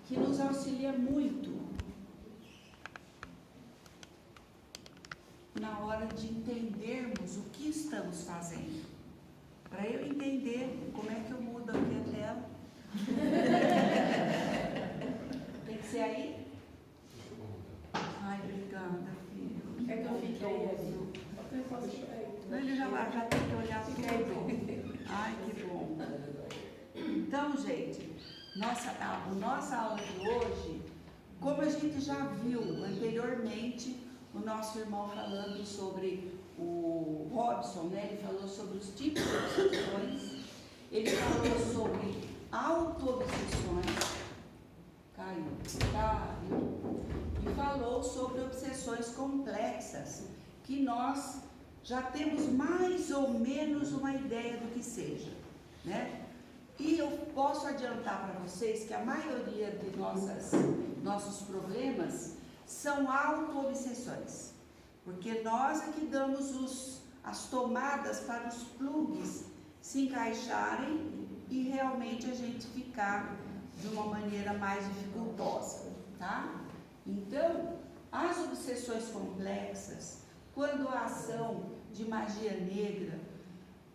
que nos auxilia muito na hora de entendermos o que estamos fazendo. Para eu entender como é que eu mudo aqui a tela. Tem que ser aí? Ai, obrigada, filho. É que eu fiquei aí. Ele já tem que olhar tudo. Ai, que bom. Então, gente, nossa aula de hoje, como a gente já viu anteriormente, o nosso irmão falando sobre o Robson, né? Ele falou sobre os tipos de obsessões, ele falou sobre auto-obsessões, caiu, e falou sobre obsessões complexas, que nós já temos mais ou menos uma ideia do que seja, né? E eu posso adiantar para vocês que a maioria de nossos problemas são auto-obsessões, porque nós é que damos as tomadas para os plugs se encaixarem e realmente a gente ficar de uma maneira mais dificultosa, tá? Então, as obsessões complexas, quando a ação de magia negra,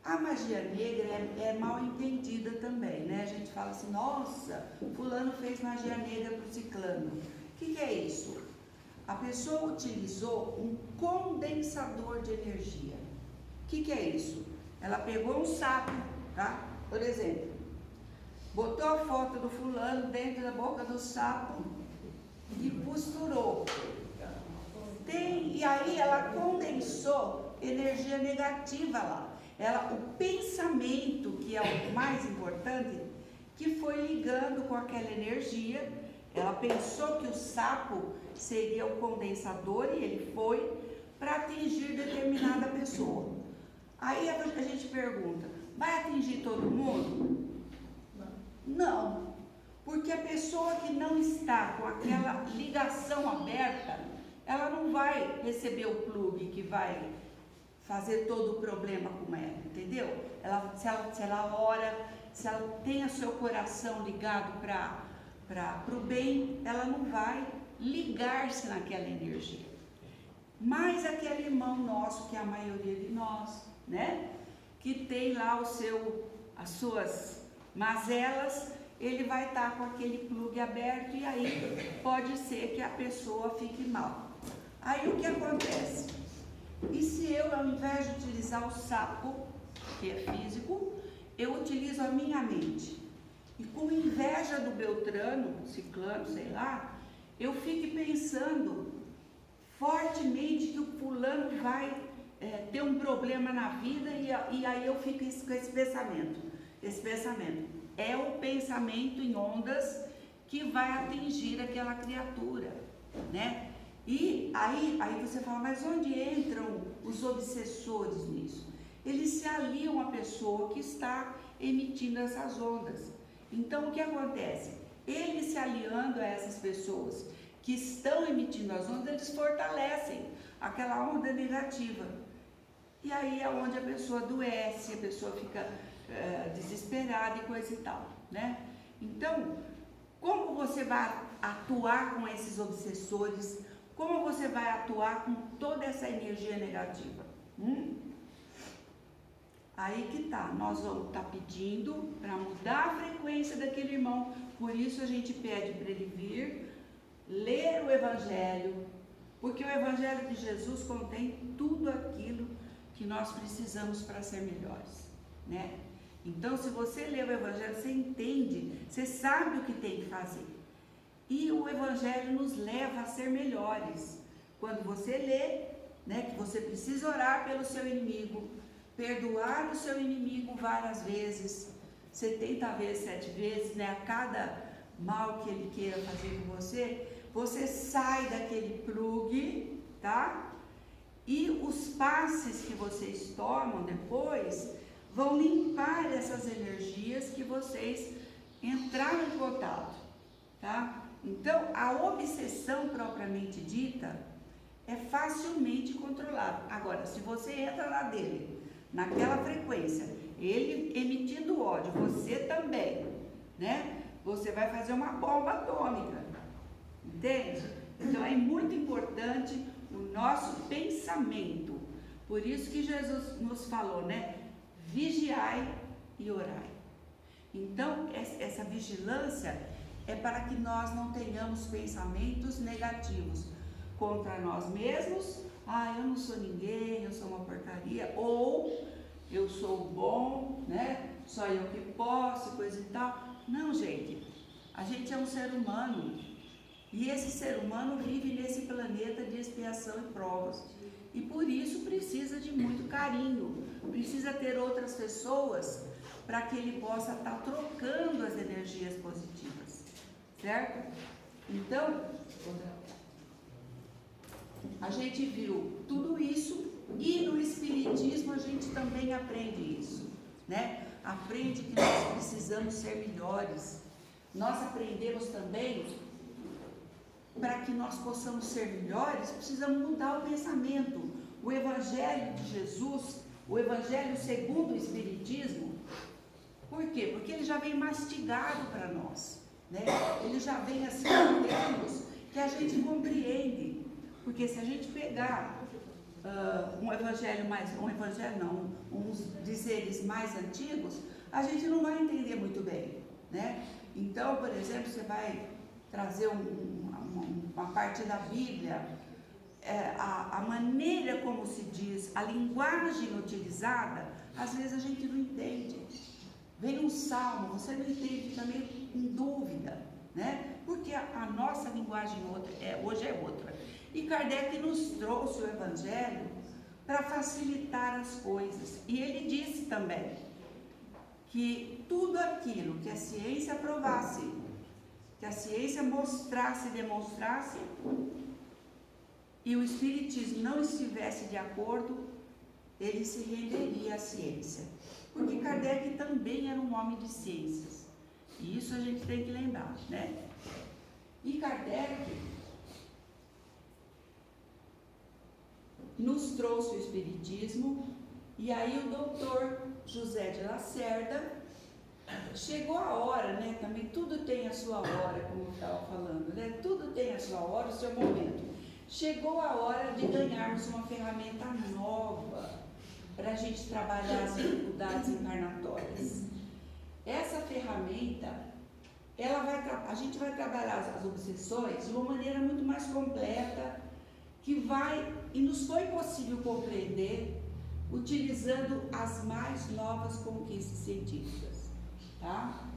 a magia negra é mal entendida também, né? A gente fala assim, nossa, fulano fez magia negra para o ciclano. O que é isso? A pessoa utilizou um condensador de energia. O que é isso? Ela pegou um sapo, tá? Por exemplo, botou a foto do fulano dentro da boca do sapo e costurou. E aí ela condensou energia negativa lá. O pensamento, que é o mais importante, que foi ligando com aquela energia, ela pensou que o sapo seria o condensador e ele foi para atingir determinada pessoa. Aí a gente pergunta, vai atingir todo mundo? Não, porque a pessoa que não está com aquela ligação aberta, ela não vai receber o plug que vai fazer todo o problema com ela, entendeu? Se ela ora, se ela tem o seu coração ligado para o bem, ela não vai ligar-se naquela energia. Mas aquele irmão nosso, que é a maioria de nós, né? Que tem lá as suas mazelas, ele vai estar com aquele plug aberto e aí pode ser que a pessoa fique mal. Aí o que acontece? E se eu, ao invés de utilizar o sapo, que é físico, eu utilizo a minha mente? E com inveja do Beltrano, Ciclano, sei lá, eu fico pensando fortemente que o fulano vai ter um problema na vida e aí eu fico com esse pensamento. Esse pensamento é o pensamento em ondas que vai atingir aquela criatura, né? E aí você fala, mas onde entram os obsessores nisso? Eles se aliam à pessoa que está emitindo essas ondas. Então, o que acontece? Eles se aliando a essas pessoas que estão emitindo as ondas, eles fortalecem aquela onda negativa. E aí é onde a pessoa adoece, a pessoa fica desesperada e coisa e tal, né? Então, como você vai atuar com esses obsessores? Como você vai atuar com toda essa energia negativa? Aí que tá, nós vamos estar pedindo para mudar a frequência daquele irmão. Por isso a gente pede para ele vir, ler o Evangelho, porque o Evangelho de Jesus contém tudo aquilo que nós precisamos para ser melhores, né? Então, se você lê o Evangelho, você entende, você sabe o que tem que fazer. E o Evangelho nos leva a ser melhores. Quando você lê, né, que você precisa orar pelo seu inimigo, perdoar o seu inimigo várias vezes, 70 vezes, 7 vezes, né, a cada mal que ele queira fazer com você, você sai daquele plug, tá? E os passes que vocês tomam depois vão limpar essas energias que vocês entraram em contato, tá? Então, a obsessão propriamente dita é facilmente controlada. Agora, se você entra lá dele, naquela frequência, ele emitindo ódio, você também, né? você vai fazer uma bomba atômica. Entende? Então é muito importante o nosso pensamento. Por isso que Jesus nos falou, né? Vigiai e orai. Então, essa vigilância é para que nós não tenhamos pensamentos negativos contra nós mesmos. Ah, eu não sou ninguém, eu sou uma porcaria. Ou eu sou bom, né? Só eu que posso, coisa e tal. Não, gente. A gente é um ser humano. E esse ser humano vive nesse planeta de expiação e provas. E por isso precisa de muito carinho. Precisa ter outras pessoas para que ele possa estar trocando as energias positivas. Certo? Então, a gente viu tudo isso e no Espiritismo a gente também aprende isso, né? Aprende que nós precisamos ser melhores. Nós aprendemos também, para que nós possamos ser melhores, precisamos mudar o pensamento. O Evangelho de Jesus, o Evangelho segundo o Espiritismo, por quê? Porque ele já vem mastigado para nós, né? Ele já vem assim em termos que a gente compreende. Porque se a gente pegar uns dizeres mais antigos, a gente não vai entender muito bem, né? Então, por exemplo, você vai trazer uma parte da Bíblia, a maneira como se diz, a linguagem utilizada, às vezes a gente não entende. Vem um salmo, você não entende, fica meio em dúvida, né? Porque a nossa linguagem hoje é outra. E Kardec nos trouxe o Evangelho para facilitar as coisas. E ele disse também que tudo aquilo que a ciência provasse, que a ciência mostrasse e demonstrasse, e o Espiritismo não estivesse de acordo, ele se renderia à ciência. Porque Kardec também era um homem de ciências. E isso a gente tem que lembrar, né? E Kardec nos trouxe o Espiritismo, e aí o doutor José de Lacerda, chegou a hora, né? Também tudo tem a sua hora, como eu estava falando, né? Tudo tem a sua hora, o seu momento. Chegou a hora de ganharmos uma ferramenta nova para a gente trabalhar as dificuldades encarnatórias. Essa ferramenta, a gente vai trabalhar as obsessões de uma maneira muito mais completa, e nos foi possível compreender utilizando as mais novas conquistas científicas, tá?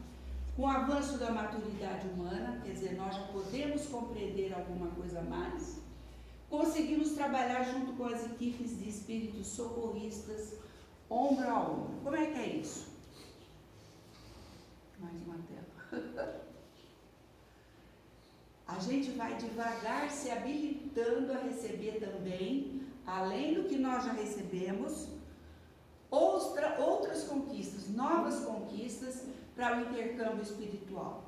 Com o avanço da maturidade humana, quer dizer, nós já podemos compreender alguma coisa a mais, conseguimos trabalhar junto com as equipes de espíritos socorristas, ombro a ombro. Como é que é isso? Mais uma tela. A gente vai devagar se habilitando a receber também, além do que nós já recebemos, outras conquistas, novas conquistas para o intercâmbio espiritual.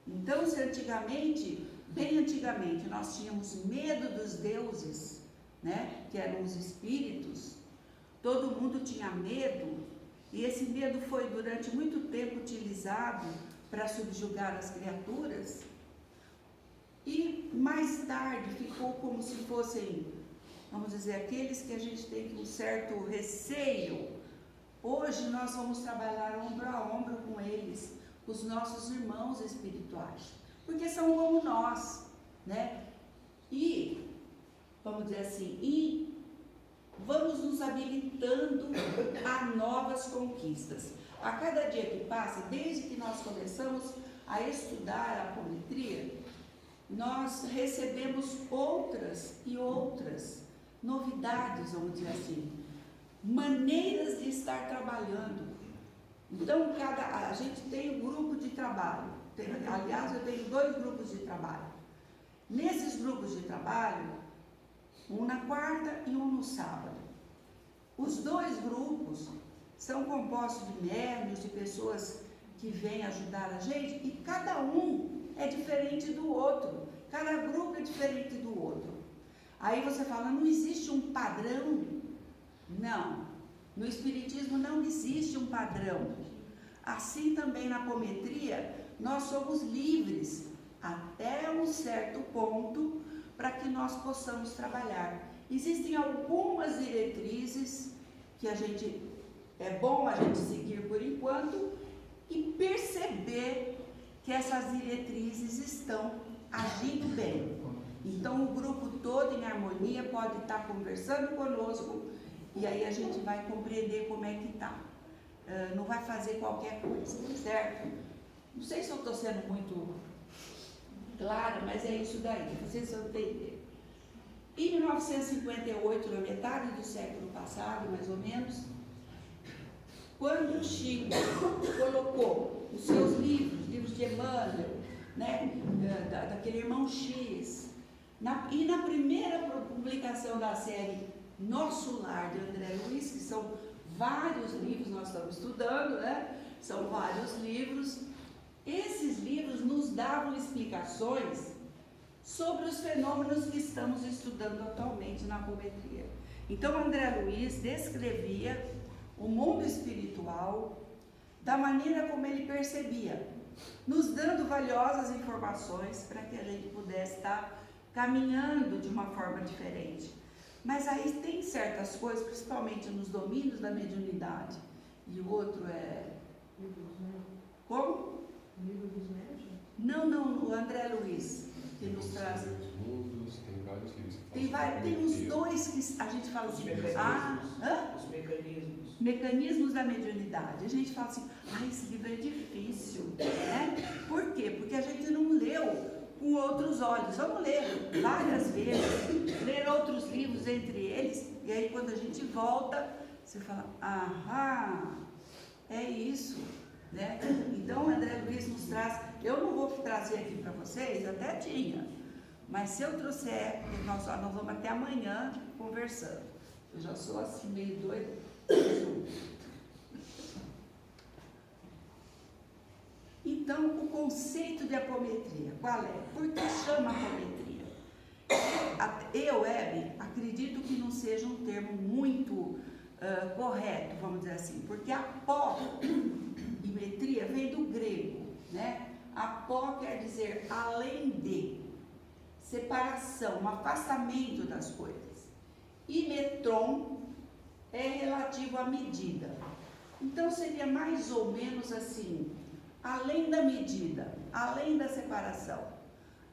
Então, se antigamente, bem antigamente, nós tínhamos medo dos deuses, né, que eram os espíritos, todo mundo tinha medo, e esse medo foi durante muito tempo utilizado para subjugar as criaturas. E mais tarde ficou como se fossem, vamos dizer, aqueles que a gente tem um certo receio. Hoje nós vamos trabalhar ombro a ombro com eles, os nossos irmãos espirituais, porque são como nós, né? E, vamos dizer assim, vamos nos habilitando a novas conquistas. A cada dia que passa, desde que nós começamos a estudar a apometria, nós recebemos outras e outras novidades, vamos dizer assim, maneiras de estar trabalhando. Então, a gente tem um grupo de trabalho. Aliás, eu tenho 2 grupos de trabalho. Nesses grupos de trabalho, um na quarta e um no sábado. Os 2 grupos são compostos de médiuns, de pessoas que vêm ajudar a gente, e cada um é diferente do outro, cada grupo é diferente do outro. Aí você fala, não existe um padrão? Não, no Espiritismo não existe um padrão. Assim também na apometria, nós somos livres até um certo ponto para que nós possamos trabalhar. Existem algumas diretrizes que é bom a gente seguir por enquanto e perceber que essas diretrizes estão agindo bem. Então o grupo todo em harmonia pode estar conversando conosco e aí a gente vai compreender como é que está. Não vai fazer qualquer coisa, certo? Não sei se eu estou sendo muito clara, mas é isso daí, vocês vão entender. Em 1958, na metade do século passado, mais ou menos, quando o Chico colocou os seus livros de Emmanuel, né, daquele irmão X, e na primeira publicação da série Nosso Lar, de André Luiz, que são vários livros, nós estamos estudando, né? São vários livros. Esses livros nos davam explicações sobre os fenômenos que estamos estudando atualmente na apometria. Então, André Luiz descrevia o mundo espiritual da maneira como ele percebia, nos dando valiosas informações para que a gente pudesse estar caminhando de uma forma diferente. Mas aí tem certas coisas, principalmente nos domínios da mediunidade, e o outro é... Como? O livro dos médiuns? Não, o André Luiz, que nos traz... Tem vários livros. Tem uns dois que a gente fala assim... Os mecanismos. Mecanismos da mediunidade. A gente fala assim, esse livro é difícil, né? Por quê? Porque a gente não leu com outros olhos. Vamos ler várias vezes, ler outros livros entre eles, e aí quando a gente volta, você fala, é isso, né? Então, André Luiz nos traz, eu não vou trazer aqui para vocês, até tinha, mas se eu trouxer, nós vamos até amanhã conversando. Eu já sou assim, meio doida. Então, o conceito de apometria, qual é? Por que chama apometria? Eu, Hebe, acredito que não seja um termo muito correto, vamos dizer assim, porque apó e metria vem do grego, né? Apó quer dizer além de, separação, um afastamento das coisas. E metron é relativo à medida. Então seria mais ou menos assim, além da medida, além da separação,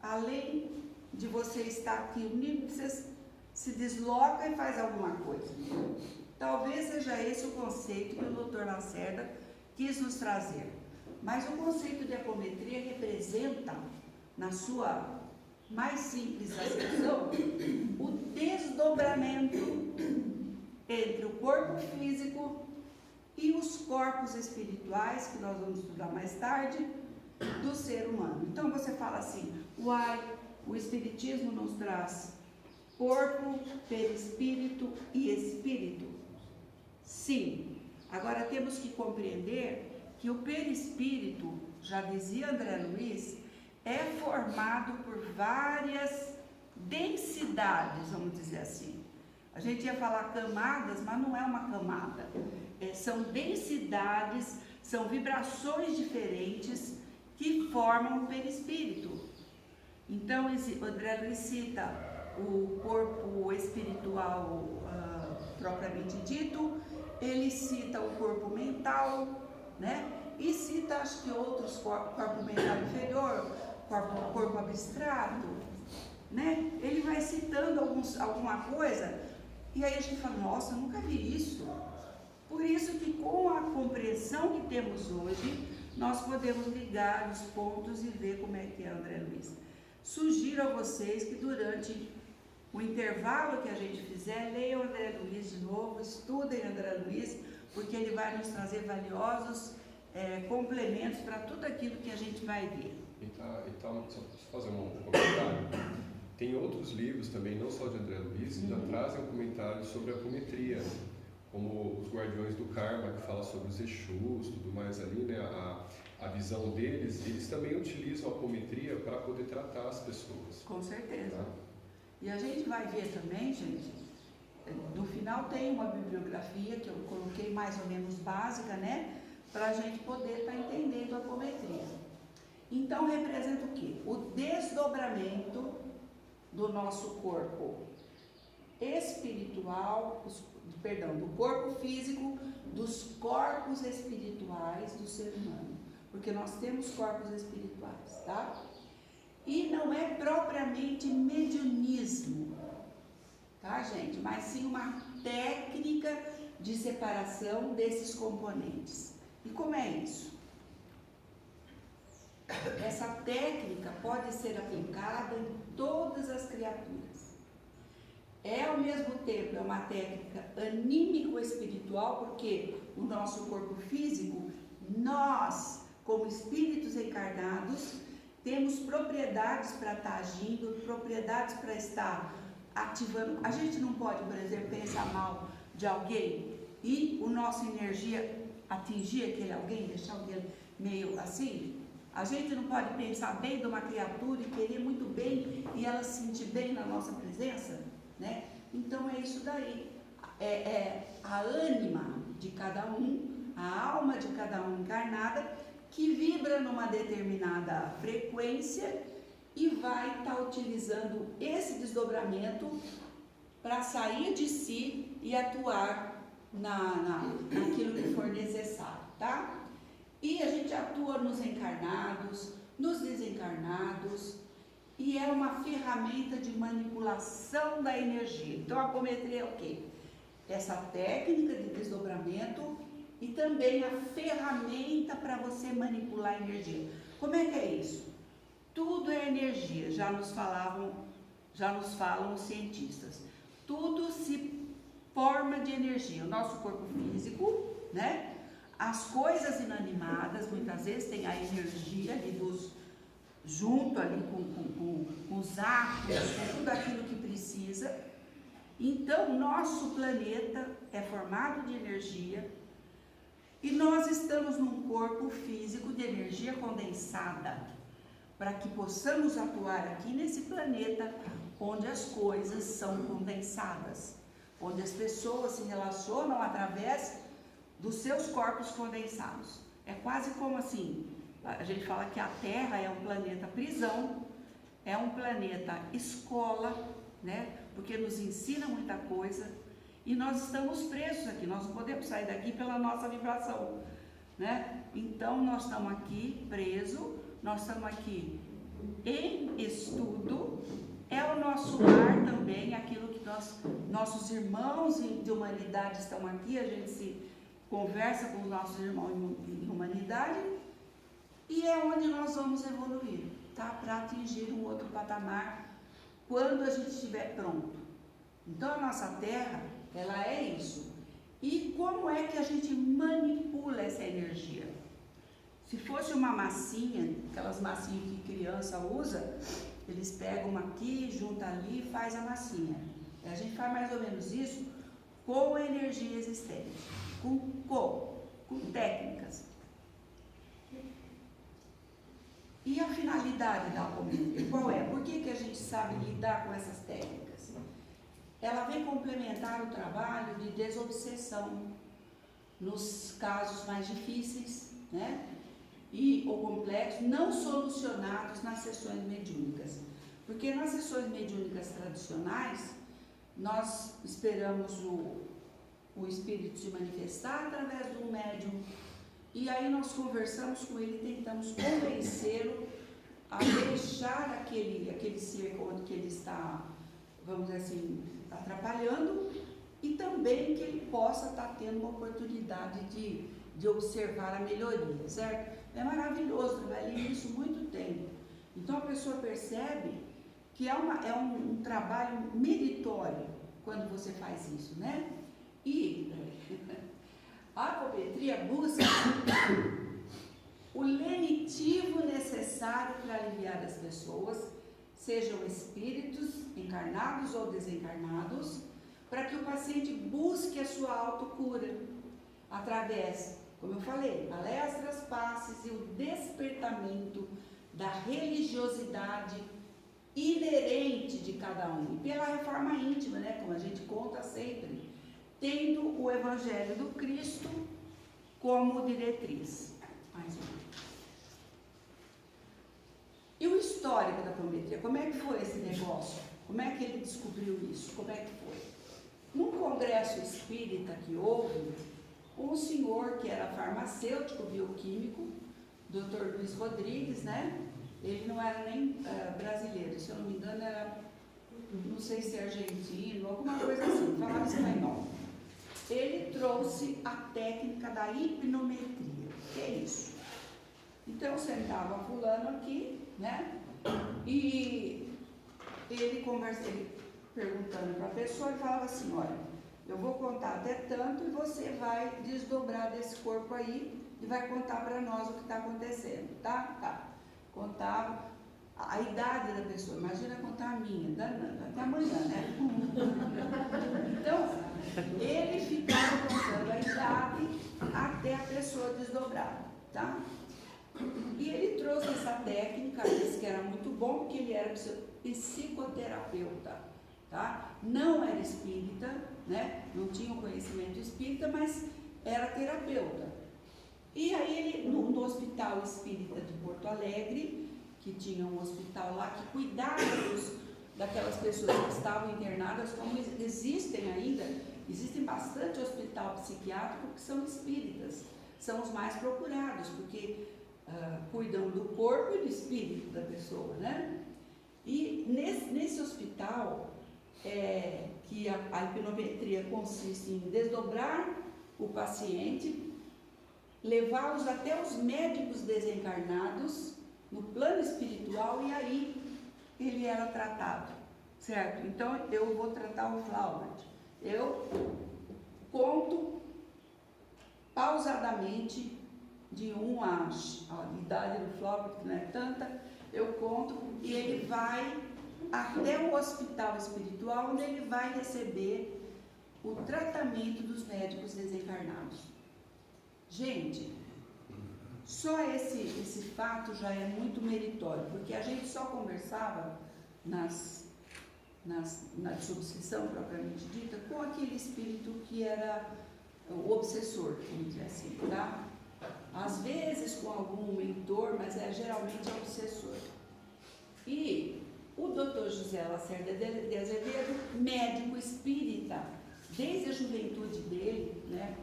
além de você estar aqui unido, você se desloca e faz alguma coisa. Talvez seja esse o conceito que o Dr. Lacerda quis nos trazer. Mas o conceito de apometria representa, na sua mais simples acepção, o desdobramento entre o corpo físico e os corpos espirituais, que nós vamos estudar mais tarde, do ser humano. Então você fala assim, o Espiritismo nos traz corpo, perispírito e espírito. Sim, agora temos que compreender que o perispírito, já dizia André Luiz, é formado por várias densidades, vamos dizer assim. A gente ia falar camadas, mas não é uma camada. São densidades, são vibrações diferentes que formam o perispírito. Então, André Luiz cita o corpo espiritual propriamente dito, ele cita o corpo mental, né? E cita, acho que outros corpo mental inferior, corpo abstrato, né? Ele vai citando alguma coisa, e aí a gente fala, nossa, eu nunca vi isso. Por isso que com a compreensão que temos hoje, nós podemos ligar os pontos e ver como é que é André Luiz. Sugiro a vocês que durante o intervalo que a gente fizer, leiam André Luiz de novo, estudem André Luiz, porque ele vai nos trazer valiosos complementos para tudo aquilo que a gente vai ver. Então, só fazer um comentário. Tem outros livros também, não só de André Luiz, que já trazem um comentário sobre a apometria, como Os Guardiões do Karma, que fala sobre os Exus, tudo mais ali, né? A visão deles, eles também utilizam a apometria para poder tratar as pessoas. Com certeza. Tá? E a gente vai ver também, gente, no final tem uma bibliografia que eu coloquei mais ou menos básica, né? Para a gente poder estar entendendo a apometria. Então representa o quê? O desdobramento do nosso corpo espiritual, do corpo físico, dos corpos espirituais do ser humano. Porque nós temos corpos espirituais, tá? E não é propriamente mediunismo, tá, gente? Mas sim uma técnica de separação desses componentes. E como é isso? Essa técnica pode ser aplicada em todas as criaturas. Ao mesmo tempo, é uma técnica anímico-espiritual, porque o nosso corpo físico, nós, como espíritos encarnados, temos propriedades para estar agindo, propriedades para estar ativando. A gente não pode, por exemplo, pensar mal de alguém e a nossa energia atingir aquele alguém, deixar alguém meio assim. A gente não pode pensar bem de uma criatura e querer muito bem e ela se sentir bem na nossa presença, né? Então é isso daí. É a ânima de cada um, a alma de cada um encarnada, que vibra numa determinada frequência e vai estar utilizando esse desdobramento para sair de si e atuar naquilo que for necessário, tá? E a gente atua nos encarnados, nos desencarnados, e é uma ferramenta de manipulação da energia. Então a apometria é o quê? Essa técnica de desdobramento e também a ferramenta para você manipular a energia. Como é que é isso? Tudo é energia, já nos falam os cientistas. Tudo se forma de energia. O nosso corpo físico, né? As coisas inanimadas, muitas vezes, tem a energia ali junto ali com os átomos, com tudo aquilo que precisa. Então, nosso planeta é formado de energia e nós estamos num corpo físico de energia condensada, para que possamos atuar aqui nesse planeta onde as coisas são condensadas, onde as pessoas se relacionam através dos seus corpos condensados. É quase como assim, a gente fala que a Terra é um planeta prisão, é um planeta escola, né? Porque nos ensina muita coisa e nós estamos presos aqui, nós não podemos sair daqui pela nossa vibração, né? Então nós estamos aqui presos, nós estamos aqui em estudo, é o nosso lar também, aquilo que nossos irmãos de humanidade estão aqui, a gente se conversa com os nossos irmãos em humanidade, e é onde nós vamos evoluir, tá? Para atingir um outro patamar quando a gente estiver pronto. Então a nossa Terra, ela é isso. E como é que a gente manipula essa energia? Se fosse uma massinha, aquelas massinhas que criança usa, eles pegam aqui, juntam ali e faz a massinha. A gente faz mais ou menos isso com a energia existente. Com técnicas. E a finalidade da apometria, qual é? Por que a gente sabe lidar com essas técnicas? Ela vem complementar o trabalho de desobsessão nos casos mais difíceis, né? Ou complexos, não solucionados nas sessões mediúnicas. Porque nas sessões mediúnicas tradicionais, nós esperamos o espírito se manifestar através do médium, e aí nós conversamos com ele, tentamos convencê-lo a deixar aquele ser que ele está, vamos dizer assim, atrapalhando, e também que ele possa estar tendo uma oportunidade de observar a melhoria, certo? É maravilhoso, trabalhei nisso muito tempo. Então a pessoa percebe que é um trabalho meritório quando você faz isso, né? E a apometria busca o lenitivo necessário para aliviar as pessoas, sejam espíritos encarnados ou desencarnados, para que o paciente busque a sua autocura através, como eu falei, palestras, passes e o despertamento da religiosidade inerente de cada um, e pela reforma íntima, né, como a gente conta sempre, tendo o Evangelho do Cristo como diretriz. Mais uma. E o histórico da apometria? Como é que foi esse negócio? Como é que ele descobriu isso? Como é que foi? Num congresso espírita que houve, um senhor que era farmacêutico, bioquímico, Dr. Luiz Rodrigues, né? Ele não era nem brasileiro, se eu não me engano era, não sei se é argentino, alguma coisa assim, falava espanhol. Ele trouxe a técnica da hipnometria. O que é isso? Então sentava fulano aqui, né? E ele perguntando para a pessoa e falava assim, olha, eu vou contar até tanto e você vai desdobrar desse corpo aí e vai contar para nós o que está acontecendo, tá? Tá. Contava a idade da pessoa, imagina contar a minha, danando, até amanhã, né? Então, ele ficava contando a idade até a pessoa desdobrar, tá? E ele trouxe essa técnica, disse que era muito bom, porque ele era psicoterapeuta, tá? Não era espírita, né? Não tinha o conhecimento espírita, mas era terapeuta. E aí ele, no Hospital Espírita de Porto Alegre, que tinha um hospital lá que cuidava daquelas pessoas que estavam internadas, como existem ainda, existem bastante hospital psiquiátrico que são espíritas, são os mais procurados, porque cuidam do corpo e do espírito da pessoa, né? E nesse hospital, que a hipnometria consiste em desdobrar o paciente, levá-los até os médicos desencarnados no plano espiritual, e aí ele era tratado, certo? Então eu vou tratar o Flaubert. Eu conto pausadamente de 1 a idade do Flaubert, que não é tanta, eu conto, e ele vai até o hospital espiritual, onde ele vai receber o tratamento dos médicos desencarnados. Gente, só esse fato já é muito meritório, porque a gente só conversava na subscrição propriamente dita com aquele espírito que era o obsessor, vamos dizer assim, tá? Às vezes com algum mentor, mas geralmente é obsessor. E o Dr. José Lacerda de Azevedo, médico espírita, desde a juventude dele, né?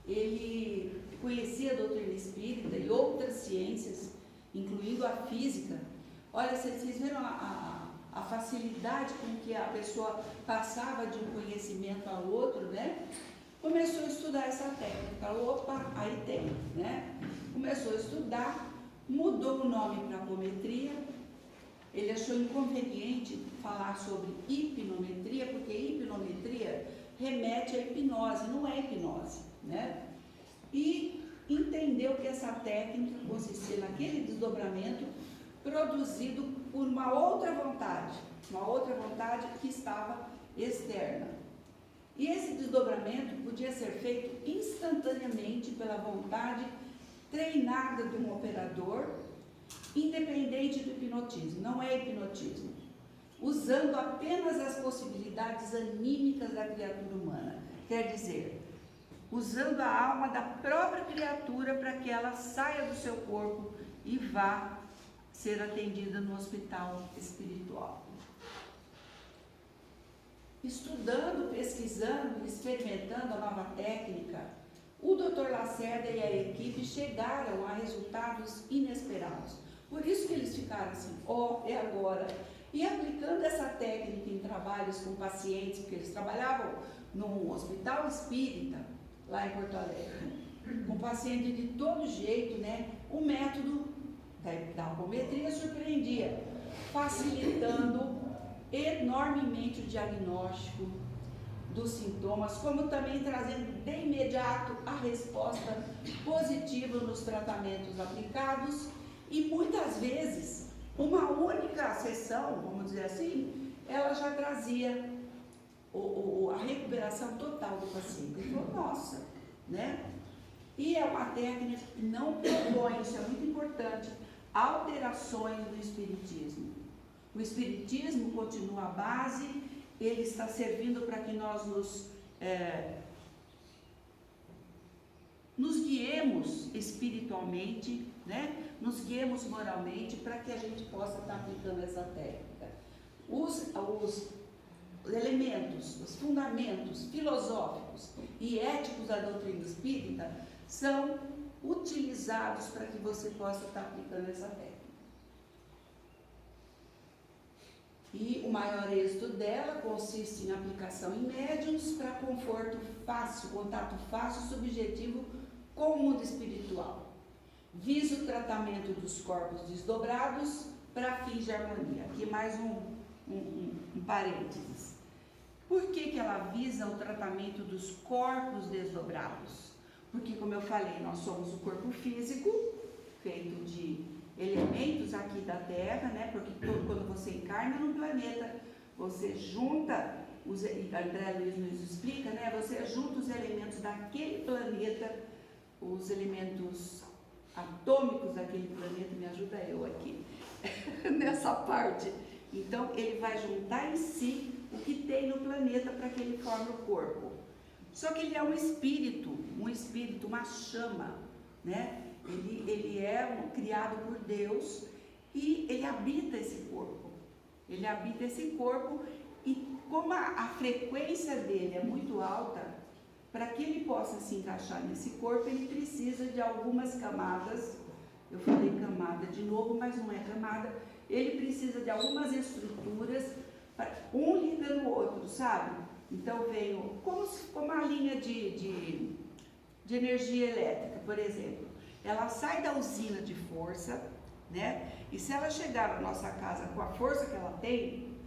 Ele conhecia a doutrina espírita e outras ciências, incluindo a física. Olha, vocês viram a facilidade com que a pessoa passava de um conhecimento ao outro, né? Começou a estudar essa técnica, opa, aí tem, né? Começou a estudar, mudou o nome para apometria. Ele achou inconveniente falar sobre hipnometria, porque hipnometria remete à hipnose, não é hipnose, né? E entendeu que essa técnica consistia naquele desdobramento produzido por uma outra vontade que estava externa. E esse desdobramento podia ser feito instantaneamente pela vontade treinada de um operador, independente do hipnotismo, não é hipnotismo, usando apenas as possibilidades anímicas da criatura humana, quer dizer, usando a alma da própria criatura para que ela saia do seu corpo e vá ser atendida no hospital espiritual. Estudando, pesquisando, experimentando a nova técnica, o Dr. Lacerda e a equipe chegaram a resultados inesperados. Por isso que eles ficaram assim, é agora. E aplicando essa técnica em trabalhos com pacientes, porque eles trabalhavam num hospital espírita, lá em Porto Alegre, com paciente de todo jeito, né? O método da apometria surpreendia, facilitando enormemente o diagnóstico dos sintomas, como também trazendo de imediato a resposta positiva nos tratamentos aplicados, e muitas vezes uma única sessão, vamos dizer assim, ela já trazia a recuperação total do paciente. Ele falou, nossa, né? E é uma técnica que não propõe, isso é muito importante, alterações do espiritismo. O espiritismo continua a base, ele está servindo para que nós nos guiemos espiritualmente, né? nos guiemos moralmente para que a gente possa estar aplicando essa técnica. Os elementos, os fundamentos filosóficos e éticos da doutrina espírita são utilizados para que você possa estar aplicando essa técnica. E o maior êxito dela consiste em aplicação em médiuns para conforto fácil, contato fácil e subjetivo com o mundo espiritual. Visa o tratamento dos corpos desdobrados para fins de harmonia. Aqui mais um parênteses. Por que ela visa o tratamento dos corpos desdobrados? Porque, como eu falei, nós somos o corpo físico, feito de elementos aqui da Terra, né? Porque quando você encarna no planeta, você junta, André Luiz nos explica, né? Você junta os elementos daquele planeta, os elementos atômicos daquele planeta, me ajuda eu aqui, nessa parte. Então, ele vai juntar em si o que tem no planeta para que ele forme o corpo. Só que ele é um espírito, uma chama, né? Ele é criado por Deus e ele habita esse corpo. Ele habita esse corpo e como a frequência dele é muito alta, para que ele possa se encaixar nesse corpo, ele precisa de algumas camadas. Eu falei camada de novo, mas não é camada. Ele precisa de algumas estruturas, um liga no outro, sabe? Então veio como a linha de energia elétrica, por exemplo. Ela sai da usina de força, né? E se ela chegar na nossa casa com a força que ela tem,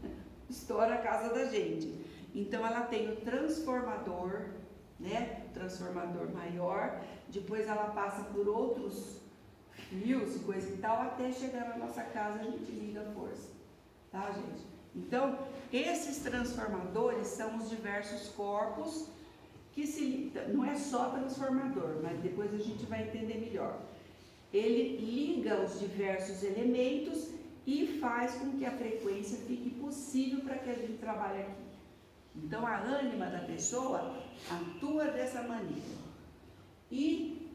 estoura a casa da gente. Então ela tem o transformador, né? O transformador maior, depois ela passa por outros fios e coisa e tal, até chegar na nossa casa a gente liga a força, tá, gente? Então, esses transformadores são os diversos corpos que não é só transformador, mas depois a gente vai entender melhor. Ele liga os diversos elementos e faz com que a frequência fique possível para que a gente trabalhe aqui. Então, a ânima da pessoa atua dessa maneira e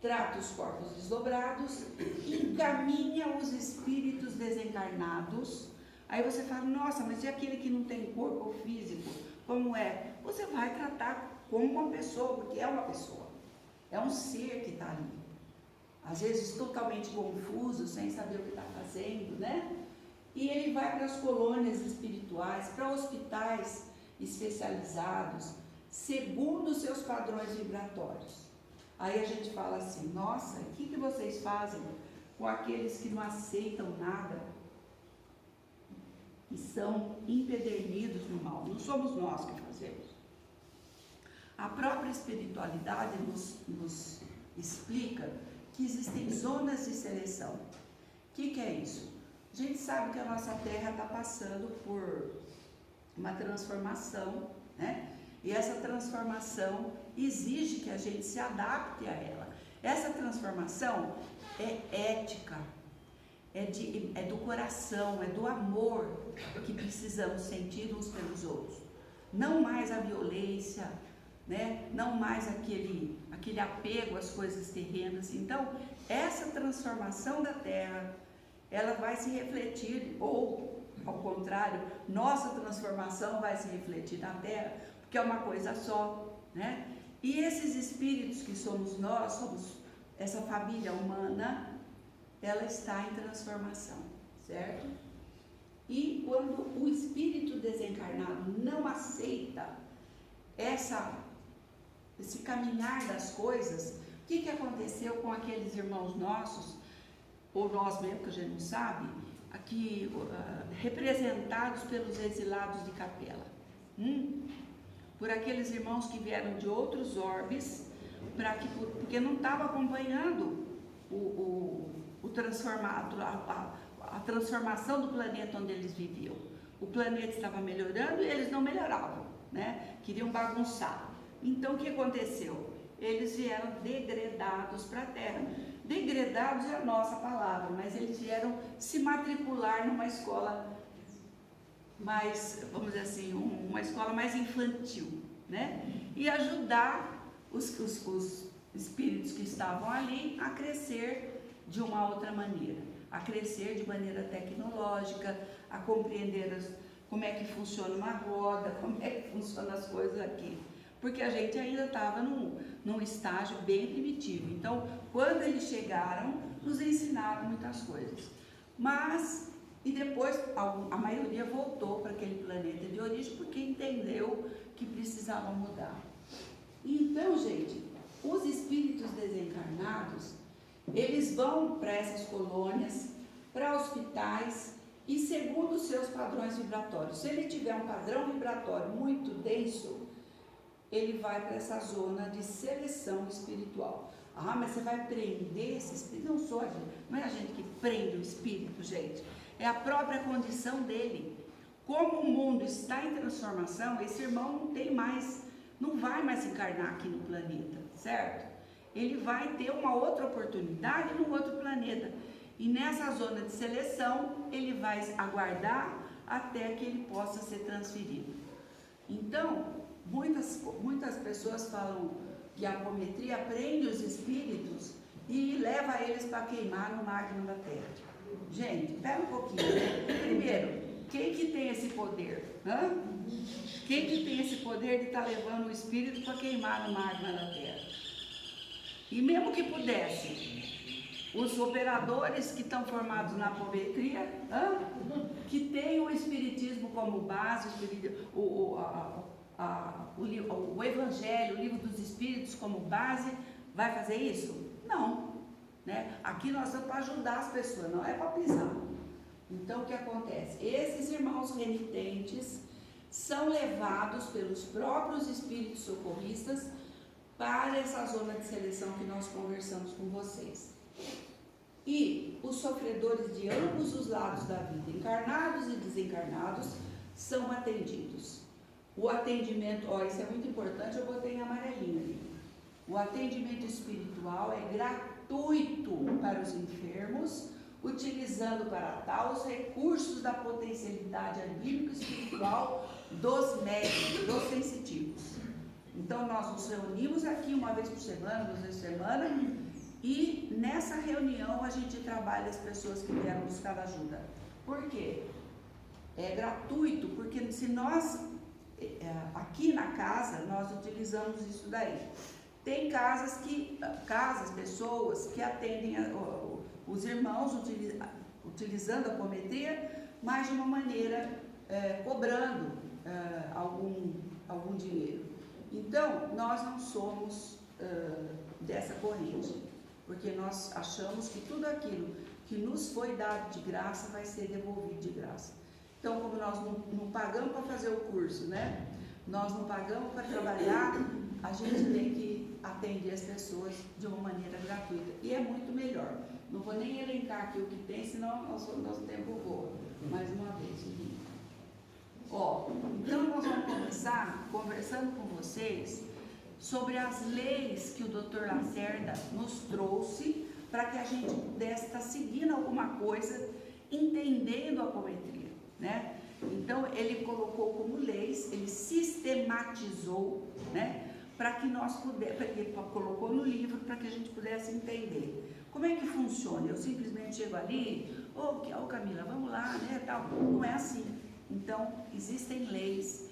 trata os corpos desdobrados, encaminha os espíritos desencarnados. Aí você fala, nossa, mas e aquele que não tem corpo físico, como é? Você vai tratar como uma pessoa, porque é uma pessoa, é um ser que está ali. Às vezes totalmente confuso, sem saber o que está fazendo, né? E ele vai para as colônias espirituais, para hospitais especializados, segundo os seus padrões vibratórios. Aí a gente fala assim, nossa, o que vocês fazem com aqueles que não aceitam nada, que são empedernidos no mal? Não somos nós que fazemos. A própria espiritualidade nos explica que existem zonas de seleção. O que é isso? A gente sabe que a nossa Terra está passando por uma transformação, né? E essa transformação exige que a gente se adapte a ela. Essa transformação é ética, é do coração, é do amor que precisamos sentir uns pelos outros. Não mais a violência, né? Não mais aquele apego às coisas terrenas. Então, essa transformação da Terra, ela vai se refletir, ou ao contrário, nossa transformação vai se refletir na Terra, porque é uma coisa só, né? E esses espíritos que somos nós, somos essa família humana, ela está em transformação, certo? E quando o espírito desencarnado não aceita esse caminhar das coisas, o que aconteceu com aqueles irmãos nossos, ou nós mesmo, que a gente não sabe, aqui representados pelos exilados de Capela? Por aqueles irmãos que vieram de outros orbes, porque não estavam acompanhando a transformação do planeta onde eles viviam. O planeta estava melhorando e eles não melhoravam, né? Queriam bagunçar. Então, o que aconteceu? Eles vieram degredados para a Terra. Degredados é a nossa palavra, mas eles vieram se matricular numa escola mais, vamos dizer assim, uma escola mais infantil, né? E ajudar os espíritos que estavam ali a crescer de uma outra maneira, a crescer de maneira tecnológica, a compreender como é que funciona uma roda, como é que funcionam as coisas aqui. Porque a gente ainda estava num estágio bem primitivo. Então, quando eles chegaram, nos ensinaram muitas coisas. Mas, e depois, a maioria voltou para aquele planeta de origem porque entendeu que precisava mudar. Então, gente, os espíritos desencarnados, eles vão para essas colônias, para hospitais e segundo os seus padrões vibratórios. Se ele tiver um padrão vibratório muito denso, ele vai para essa zona de seleção espiritual. Ah, mas você vai prender esse espírito? Não é a gente que prende o espírito, gente. É a própria condição dele. Como o mundo está em transformação, esse irmão não vai mais encarnar aqui no planeta, certo? Ele vai ter uma outra oportunidade num outro planeta. E nessa zona de seleção, ele vai aguardar até que ele possa ser transferido. Então, muitas pessoas falam que a apometria prende os espíritos e leva eles para queimar no magma da Terra. Gente, pera um pouquinho. Primeiro, quem que tem esse poder? Quem que tem esse poder de estar levando o espírito para queimar no magma da Terra? E mesmo que pudesse, os operadores que estão formados na apometria, que tem o espiritismo como base, o Evangelho, o livro dos Espíritos como base, vai fazer isso? Não. Né? Aqui nós estamos para ajudar as pessoas, não é para pisar. Então o que acontece? Esses irmãos renitentes são levados pelos próprios espíritos socorristas para essa zona de seleção que nós conversamos com vocês. E os sofredores de ambos os lados da vida, encarnados e desencarnados, são atendidos. O atendimento, isso é muito importante, eu botei em amarelinho ali. O atendimento espiritual é gratuito para os enfermos, utilizando para tal os recursos da potencialidade anímica e espiritual dos médicos, dos sensitivos. Então, nós nos reunimos aqui uma vez por semana, 2 vezes por semana, e nessa reunião a gente trabalha as pessoas que vieram buscar ajuda. Por quê? É gratuito, porque se nós, aqui na casa, nós utilizamos isso daí. Tem pessoas que atendem os irmãos utilizando a apometria, mas de uma maneira cobrando algum dinheiro. Então, nós não somos dessa corrente, porque nós achamos que tudo aquilo que nos foi dado de graça vai ser devolvido de graça. Então, como nós não pagamos para fazer o curso, né? Nós não pagamos para trabalhar, a gente tem que atender as pessoas de uma maneira gratuita. E é muito melhor. Não vou nem elencar aqui o que tem, senão nosso tempo voa. Mais uma vez. Então nós vamos começar conversando com vocês sobre as leis que o Dr. Lacerda nos trouxe para que a gente pudesse estar seguindo alguma coisa, entendendo a apometria, né? Então ele colocou como leis, ele sistematizou, né? Para que nós pudéssemos, ele colocou no livro para que a gente pudesse entender. Como é que funciona? Eu simplesmente chego ali, Camila, vamos lá, né? Tal. Não é assim. Então, existem leis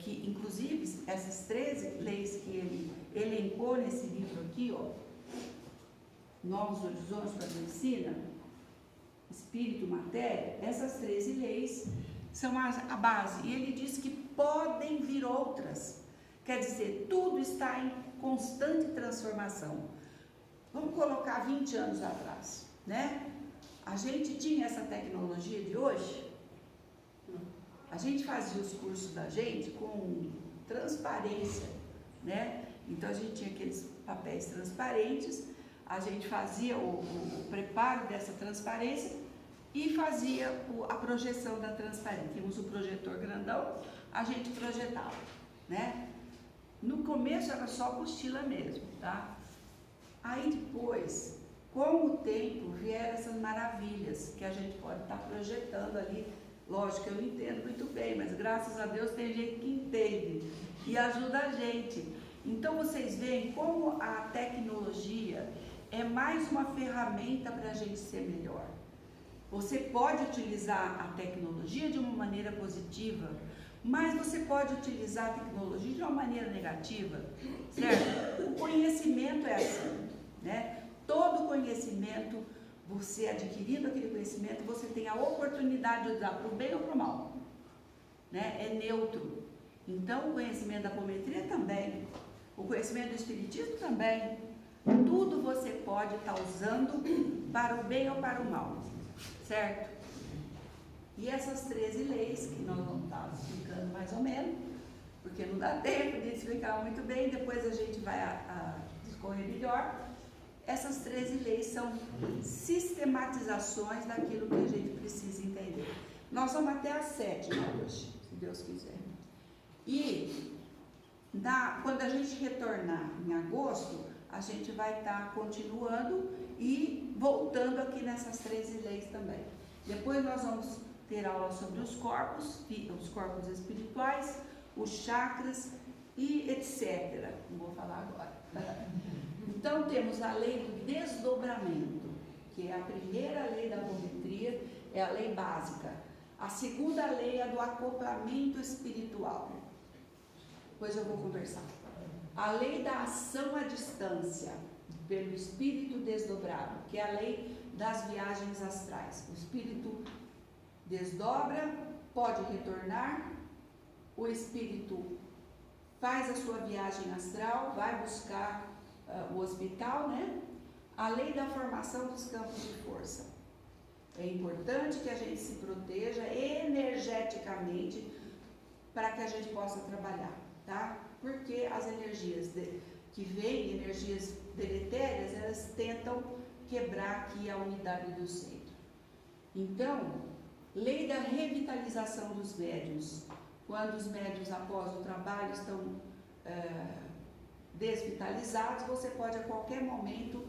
que, inclusive, essas 13 leis que ele elencou nesse livro aqui, Novos Horizontes para a Medicina, Espírito, Matéria, essas 13 leis são a base. E ele diz que podem vir outras. Quer dizer, tudo está em constante transformação. Vamos colocar 20 anos atrás, né? A gente tinha essa tecnologia de hoje? A gente fazia os cursos da gente com transparência, né? Então, a gente tinha aqueles papéis transparentes, a gente fazia o preparo dessa transparência e fazia a projeção da transparência. Tínhamos o projetor grandão, a gente projetava, né? No começo era só apostila mesmo, tá? Aí depois, com o tempo, vieram essas maravilhas que a gente pode estar projetando ali. Lógico, eu não entendo muito bem, mas graças a Deus tem gente que entende e ajuda a gente. Então vocês veem como a tecnologia, é mais uma ferramenta para a gente ser melhor. Você pode utilizar a tecnologia de uma maneira positiva, mas você pode utilizar a tecnologia de uma maneira negativa, certo? O conhecimento é assim, né? Todo conhecimento, você adquirindo aquele conhecimento, você tem a oportunidade de usar para o bem ou para o mal, né? É neutro. Então, o conhecimento da apometria também, o conhecimento do espiritismo também, tudo você pode estar usando para o bem ou para o mal, certo? E essas 13 leis, que nós vamos estar explicando mais ou menos, porque não dá tempo de explicar muito bem, depois a gente vai discorrer melhor. Essas 13 leis são sistematizações daquilo que a gente precisa entender. Nós vamos até a 7ª hoje, se Deus quiser. E quando a gente retornar em agosto, a gente vai estar continuando e voltando aqui nessas 13 leis também. Depois nós vamos ter aula sobre os corpos espirituais, os chakras e etc. Não vou falar agora. Então temos a lei do desdobramento, que é a primeira lei da apometria, é a lei básica. A segunda lei é do acoplamento espiritual. Depois eu vou conversar. A lei da ação à distância, pelo espírito desdobrado, que é a lei das viagens astrais. O espírito desdobra, pode retornar, o espírito faz a sua viagem astral, vai buscar o hospital, né? A lei da formação dos campos de força. É importante que a gente se proteja energeticamente para que a gente possa trabalhar, tá? Porque as energias que vêm, energias deletérias, elas tentam quebrar aqui a unidade do centro. Então, lei da revitalização dos médiuns. Quando os médiuns após o trabalho estão desvitalizados, você pode a qualquer momento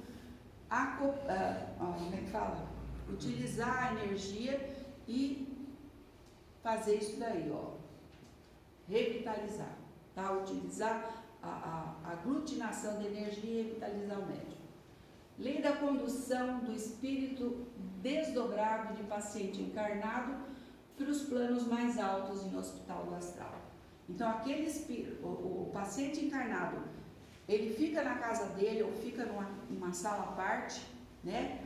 utilizar a energia e fazer isso daí, ó, revitalizar, tá? Utilizar a aglutinação de energia e revitalizar o médium. Lei da condução do espírito desdobrado de paciente encarnado para os planos mais altos em hospital do astral. Então, aquele espírito, o paciente encarnado, ele fica na casa dele ou fica numa sala à parte, né?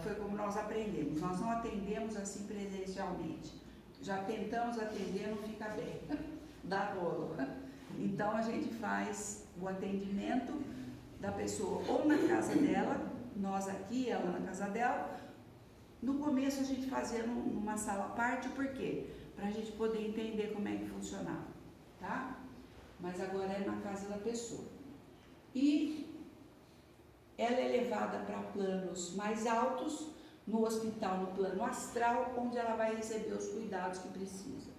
Foi como nós aprendemos. Nós não atendemos assim presencialmente. Já tentamos atender, não fica bem. Dá rolo. Então, a gente faz o atendimento da pessoa ou na casa dela, nós aqui, ela na casa dela. No começo a gente fazia numa sala à parte, por quê? Para a gente poder entender como é que funcionava, tá? Mas agora é na casa da pessoa. E ela é levada para planos mais altos, no hospital, no plano astral, onde ela vai receber os cuidados que precisa.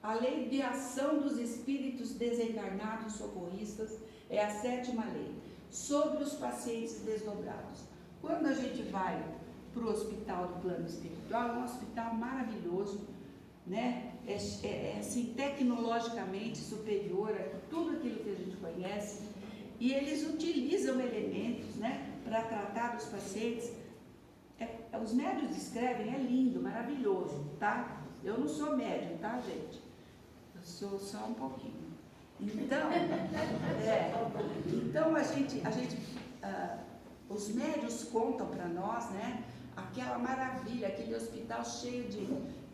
A lei de ação dos espíritos desencarnados socorristas é a 7ª lei, sobre os pacientes desdobrados. Quando a gente vai para o hospital do plano espiritual, é um hospital maravilhoso, né? É assim, tecnologicamente superior a tudo aquilo que a gente conhece, e eles utilizam elementos, né, para tratar dos pacientes. Os médiuns descrevem, é lindo, maravilhoso, tá? Eu não sou médium, tá, gente? Eu sou só um pouquinho. Então os médiuns contam para nós, né, aquela maravilha, aquele hospital cheio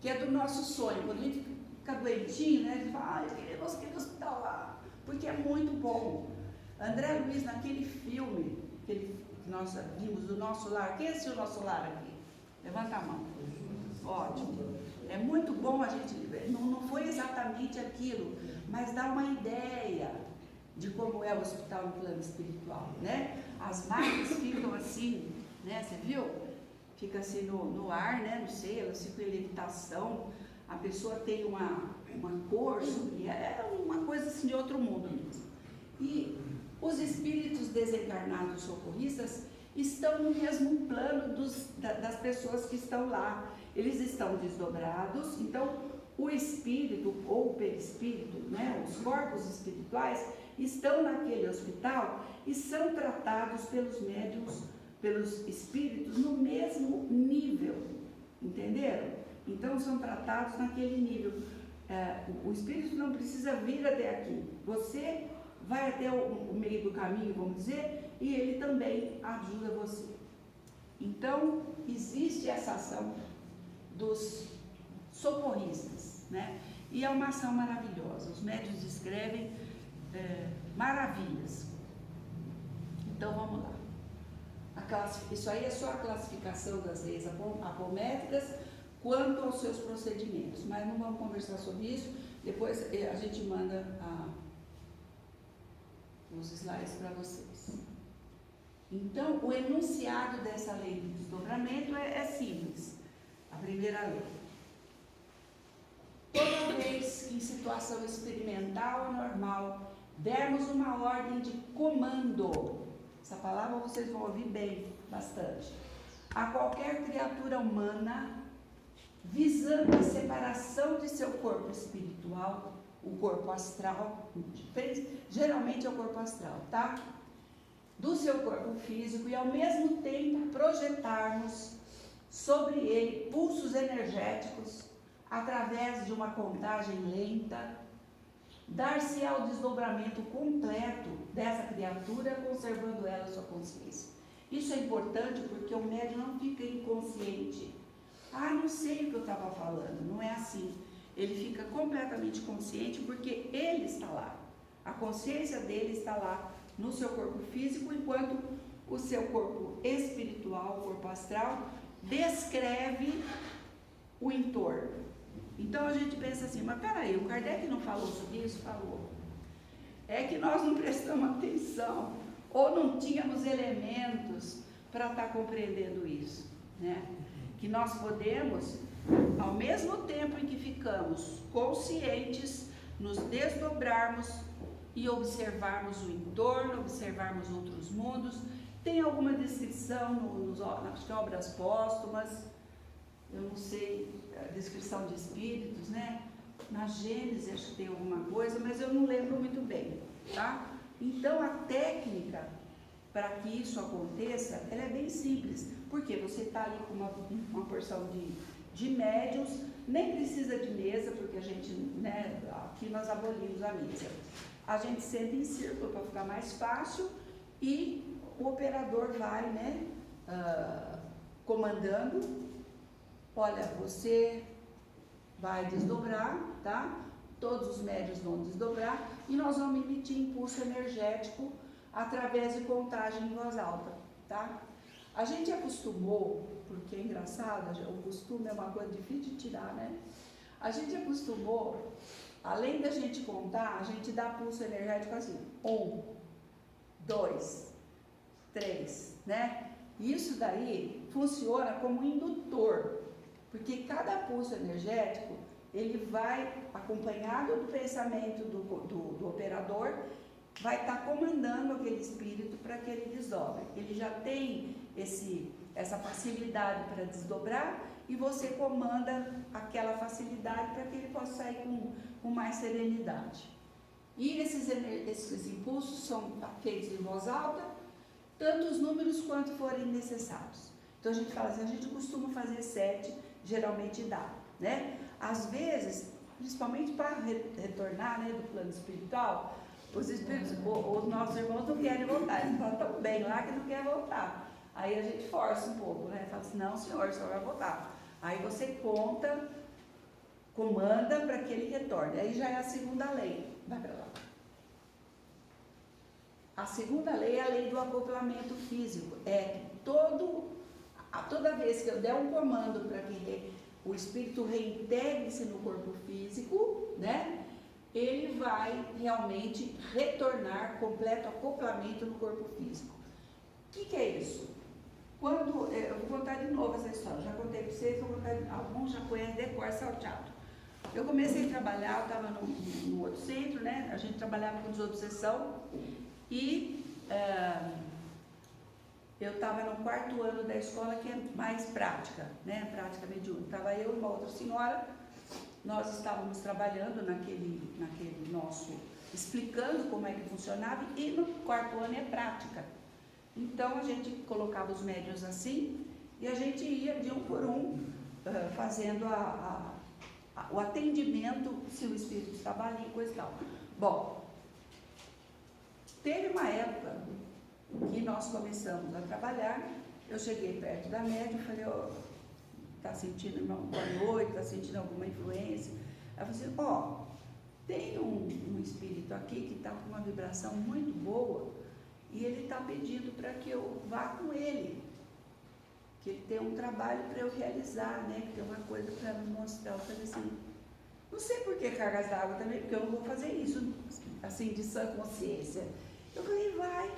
que é do nosso sonho. Quando a gente fica doentinho, né, a gente fala, eu queria aquele hospital lá, porque é muito bom. André Luiz, naquele filme que nós vimos do Nosso Lar, quem assistiu o Nosso Lar aqui? Levanta a mão. Ótimo. É muito bom a gente, não foi exatamente aquilo, mas dá uma ideia de como é o hospital no plano espiritual, né? As máquinas ficam assim, né? Você viu? Fica assim no ar, né? Não sei, elas ficam em levitação, a pessoa tem uma cor, e é uma coisa assim de outro mundo mesmo. E os espíritos desencarnados socorristas estão no mesmo plano das pessoas que estão lá. Eles estão desdobrados, então o espírito ou o perispírito, né, os corpos espirituais, estão naquele hospital e são tratados pelos médiuns pelos espíritos no mesmo nível, entenderam? Então são tratados naquele nível. O espírito não precisa vir até aqui, você vai até o meio do caminho, vamos dizer, e ele também ajuda você. Então existe essa ação dos socorristas, né? E é uma ação maravilhosa, os médiuns descrevem maravilhas. Então vamos lá. Isso aí é só a classificação das leis apométricas quanto aos seus procedimentos, mas não vamos conversar sobre isso, depois a gente manda os slides para vocês. Então, o enunciado dessa lei do desdobramento é simples. A primeira lei. Toda vez que em situação experimental ou normal dermos uma ordem de comando, essa palavra vocês vão ouvir bem, bastante, a qualquer criatura humana, visando a separação de seu corpo espiritual, o corpo astral, geralmente é o corpo astral, tá? Do seu corpo físico, e ao mesmo tempo projetarmos sobre ele pulsos energéticos através de uma contagem lenta, dar-se ao desdobramento completo dessa criatura, conservando ela sua consciência. Isso é importante porque o médium não fica inconsciente. Não sei o que eu estava falando. Não é assim. Ele fica completamente consciente porque ele está lá. A consciência dele está lá no seu corpo físico, enquanto o seu corpo espiritual, o corpo astral, descreve o entorno. Então a gente pensa assim, mas peraí, o Kardec não falou sobre isso? Falou. É que nós não prestamos atenção, ou não tínhamos elementos para estar compreendendo isso, né? Que nós podemos, ao mesmo tempo em que ficamos conscientes, nos desdobrarmos e observarmos o entorno, observarmos outros mundos. Tem alguma descrição nas obras póstumas, eu não sei, a descrição de espíritos, né? Na Gênesis acho que tem alguma coisa, mas eu não lembro muito bem, tá? Então a técnica para que isso aconteça, ela é bem simples, porque você está ali com uma porção de médiuns, nem precisa de mesa, porque a gente, né, aqui nós abolimos a mesa. A gente senta em círculo para ficar mais fácil e o operador vai, né, comandando. Olha, você vai desdobrar, tá? Todos os médiuns vão desdobrar e nós vamos emitir impulso energético através de contagem em voz alta, tá? A gente acostumou, porque é engraçado, o costume é uma coisa difícil de tirar, né? A gente acostumou, além da gente contar, a gente dá pulso energético assim, 1, 2, 3, né? Isso daí funciona como indutor, porque cada pulso energético, ele vai acompanhado do pensamento do operador, vai estar comandando aquele espírito para que ele desdobre. Ele já tem essa facilidade para desdobrar e você comanda aquela facilidade para que ele possa sair com mais serenidade. E esses impulsos são feitos em voz alta, tanto os números quanto forem necessários. Então a gente fala assim, a gente costuma fazer 7, geralmente dá, né? Às vezes, principalmente para retornar, né, do plano espiritual, os espíritos, os nossos irmãos não querem voltar, eles estão tão bem lá que não querem voltar. Aí a gente força um pouco, né? Fala assim, não senhor, o senhor vai voltar. Aí você conta, comanda para que ele retorne. Aí já é a segunda lei. Vai para lá. A segunda lei é a lei do acoplamento físico. É que toda vez que eu der um comando para que o espírito reintegre-se no corpo físico, né? Ele vai realmente retornar completo acoplamento no corpo físico. O que é isso? Eu vou contar de novo essa história, já contei para vocês, alguns já conhecem decor salteado. Eu comecei a trabalhar, eu estava no outro centro, né? A gente trabalhava com desobsessão e eu estava no 4º ano da escola, que é mais prática, né? Prática mediúnica. Estava eu e uma outra senhora, nós estávamos trabalhando naquele nosso, explicando como é que funcionava, e no 4º ano é prática. Então a gente colocava os médiuns assim e a gente ia de um por um fazendo o atendimento, se o espírito estava ali, coisa e tal. Bom, teve uma época que nós começamos a trabalhar, eu cheguei perto da médium e falei, está sentindo uma boa noite, está sentindo alguma influência? Ela falou assim, tem um espírito aqui que está com uma vibração muito boa e ele está pedindo para que eu vá com ele, que ele tem um trabalho para eu realizar, né? Que tem uma coisa para me mostrar. Eu falei assim, não sei por que cargas d'água também, porque eu não vou fazer isso assim de sã consciência. Eu falei, vai,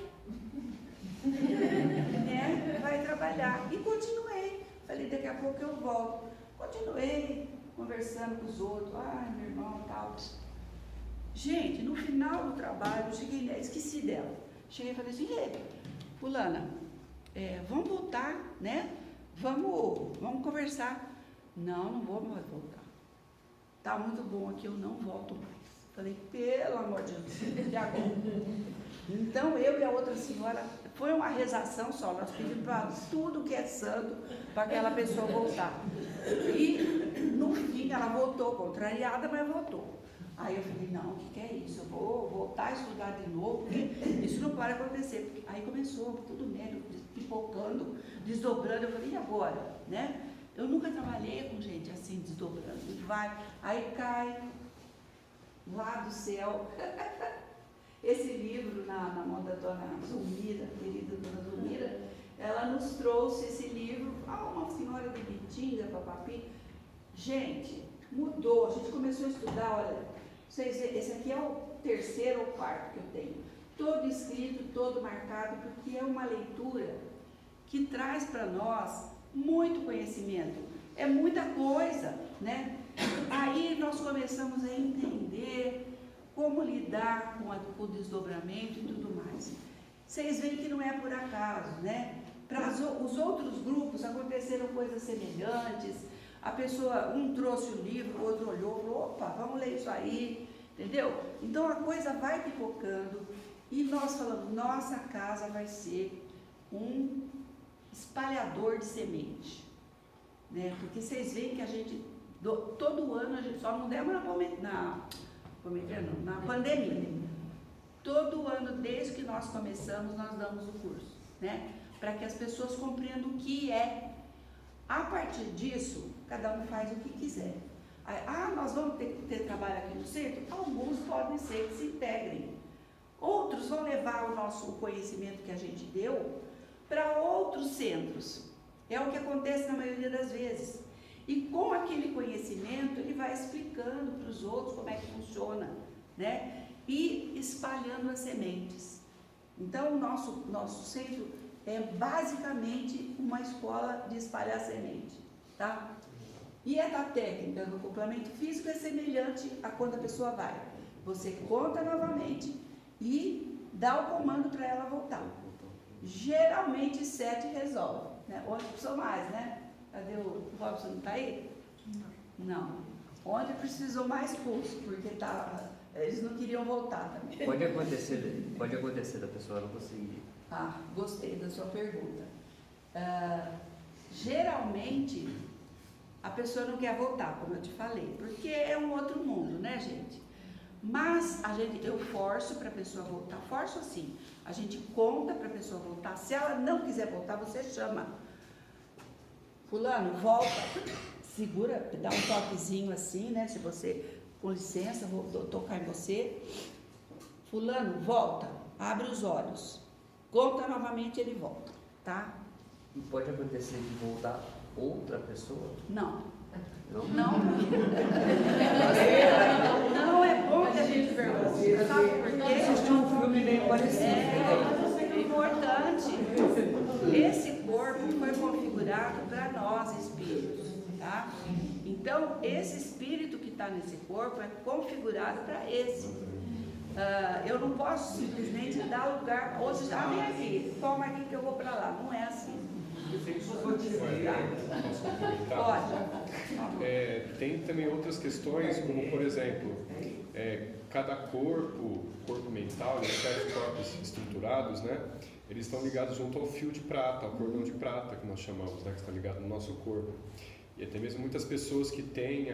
né? Vai trabalhar. E continuei. Falei, daqui a pouco eu volto. Continuei conversando com os outros, meu irmão e tal. Gente, no final do trabalho, eu cheguei, esqueci dela. Cheguei e falei assim, fulana, vamos voltar, né? Vamos conversar. Não vou mais voltar. Tá muito bom aqui, eu não volto mais. Falei, pelo amor de Deus, e agora? Então, eu e a outra senhora, foi uma rezação só, nós pedimos para tudo que é santo, para aquela pessoa voltar. E, no fim, ela voltou, contrariada, mas voltou. Aí eu falei, não, o que é isso? Eu vou voltar a estudar de novo, porque isso não pode acontecer. Aí começou tudo mesmo, pipocando, desdobrando. Eu falei, e agora? Né? Eu nunca trabalhei com gente assim, desdobrando. E vai, aí cai lá do céu. Esse livro, na mão da dona Zulmira, querida dona Zulmira, ela nos trouxe esse livro. Uma senhora de Bitinga, Papapi. Gente, mudou. A gente começou a estudar, olha. Esse aqui é o 3º ou 4º que eu tenho, todo escrito, todo marcado, porque é uma leitura que traz para nós muito conhecimento, é muita coisa, né? Aí nós começamos a entender como lidar com o desdobramento e tudo mais. Vocês veem que não é por acaso, né? Para os outros grupos aconteceram coisas semelhantes. A pessoa, um trouxe o livro, o outro olhou, falou, opa, vamos ler isso aí, entendeu? Então a coisa vai pipocando e nós falamos, nossa casa vai ser um espalhador de semente, né? Porque vocês veem que a gente, todo ano, a gente só não demos na pandemia. Todo ano, desde que nós começamos, nós damos o curso, né? Para que as pessoas compreendam o que é. A partir disso, cada um faz o que quiser. Nós vamos ter trabalho aqui no centro? Alguns podem ser que se integrem. Outros vão levar o conhecimento que a gente deu para outros centros. É o que acontece na maioria das vezes. E com aquele conhecimento, ele vai explicando para os outros como é que funciona, né? E espalhando as sementes. Então, o nosso centro é basicamente uma escola de espalhar semente, tá? E a técnica do complemento físico é semelhante a quando a pessoa vai. Você conta novamente e dá o comando para ela voltar. Geralmente 7 resolve, né? Ontem precisou mais, né? Cadê o Robson? Não está aí? Não. Ontem precisou mais curso, porque eles não queriam voltar também. Pode acontecer da pessoa não conseguir. Gostei da sua pergunta. Geralmente, a pessoa não quer voltar, como eu te falei, porque é um outro mundo, né, gente? Mas eu forço para a pessoa voltar, forço assim, a gente conta para a pessoa voltar. Se ela não quiser voltar, você chama. Fulano, volta, segura, dá um toquezinho assim, né? Se você, com licença, vou tocar em você. Fulano, volta, abre os olhos. Conta novamente, ele volta, tá? E pode acontecer de voltar outra pessoa? Não. Não? Não, não é bom que a gente pergunte, sabe por quê? Assistiu um filme meio parecido. É importante. Esse corpo foi configurado para nós, espíritos, tá? Então, esse espírito que está nesse corpo é configurado para esse. Eu não posso simplesmente dar lugar, ou seja, vem aqui, toma aqui que eu vou para lá. Não é assim. Pode. Tem também outras questões, como por exemplo, cada corpo mental, 7 corpos estruturados, né? eles estão ligados junto ao fio de prata, ao cordão de prata que nós chamamos, né, que está ligado no nosso corpo. E até mesmo muitas pessoas que têm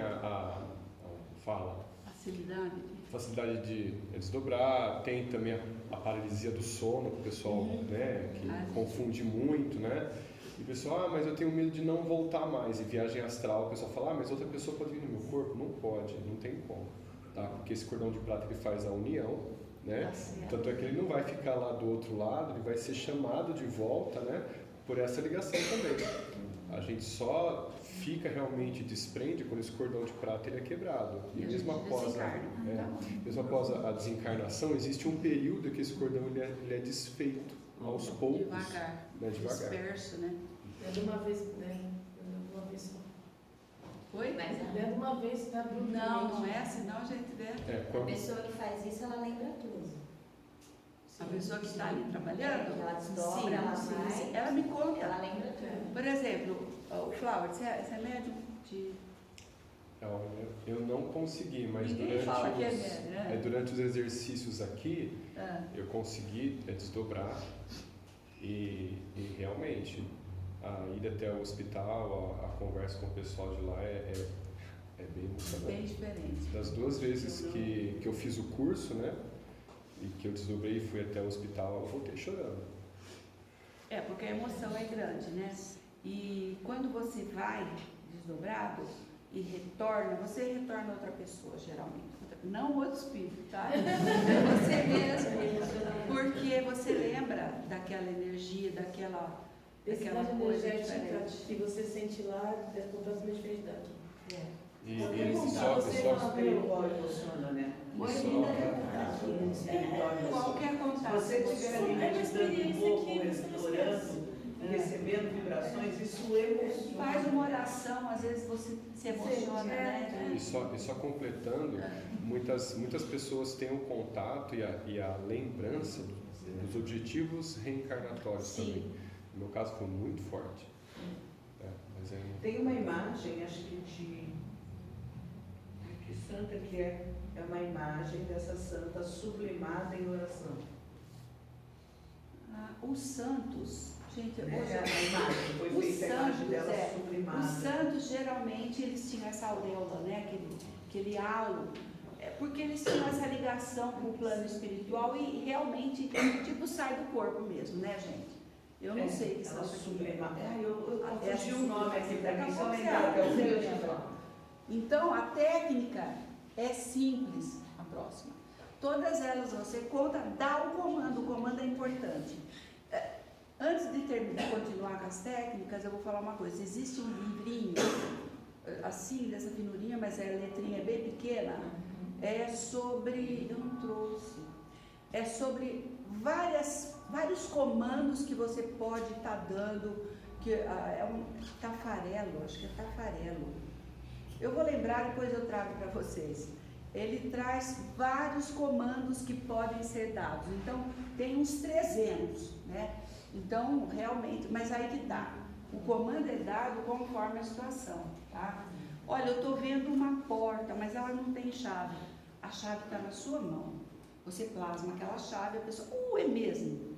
facilidade de desdobrar, tem também a paralisia do sono, que o pessoal, né, que confunde muito, né? E o pessoal, mas eu tenho medo de não voltar mais. E viagem astral, o pessoal fala, mas outra pessoa pode vir no meu corpo? Não pode, não tem como, tá? Porque esse cordão de prata ele faz a união, né? Tanto é que ele não vai ficar lá do outro lado, ele vai ser chamado de volta, né? Por essa ligação também. A gente só fica realmente desprende quando esse cordão de prata ele é quebrado. E mesmo após a desencarnação, existe um período que esse cordão ele é desfeito aos poucos. Devagar. Né? Disperso, né? É de uma vez, né? De uma vez só. Oi? É de uma vez, tá? Não é assim, não, gente. A pessoa que faz isso, ela lembra tudo. A pessoa que está ali trabalhando, ela desdobra, ela vai. Ela me conta. Ela lembra tudo. Por exemplo, o Flávio, você é médium de... Eu não consegui, mas durante os exercícios aqui, eu consegui desdobrar e realmente a ida até o hospital, a conversa com o pessoal de lá é bem emocionante. Bem diferente. Das 2 vezes que eu fiz o curso, né, e que eu desdobrei e fui até o hospital, eu voltei chorando. Porque a emoção é grande, né? E quando você vai desdobrado e retorna, você retorna outra pessoa, geralmente. Não outro espírito, tá? É você mesmo. Porque você lembra daquela energia, daquela coisa energética que você sente lá é completamente diferente daqui. E só espiritual emociona, né? Qualquer contato. Se você estiver ali meditando um pouco, respirando, recebendo vibrações, isso emociona. Faz uma oração, às vezes você se emociona, né? E só completando, muitas pessoas têm o contato e a lembrança dos objetivos reencarnatórios também. No meu caso foi muito forte. Tem uma imagem, acho que de que santa que é uma imagem dessa santa sublimada em oração. Os santos, gente, A imagem foi feita a imagem dela sublimada. Os santos geralmente eles tinham essa auréola, né? Aquele halo, porque eles tinham essa ligação com o plano espiritual e realmente tipo sai do corpo mesmo, né, gente? Eu não sei que ela santo sublimada. Eu até confundi o nome aqui para mim, só você lembrar que é o lembra. meu. Então, a técnica é simples, a próxima. Todas elas você conta, dá o comando é importante. Antes de continuar com as técnicas, eu vou falar uma coisa. Existe um livrinho, assim, dessa finurinha, mas a letrinha é bem pequena, é sobre, eu não trouxe, é sobre vários comandos que você pode estar dando, que é um tafarelo, acho que é tafarelo. Eu vou lembrar, depois eu trago para vocês. Ele traz vários comandos que podem ser dados. Então, tem uns 300, né? Então, realmente, mas aí que tá. O comando é dado conforme a situação, tá? Olha, eu estou vendo uma porta, mas ela não tem chave. A chave está na sua mão. Você plasma aquela chave, a pessoa, é mesmo.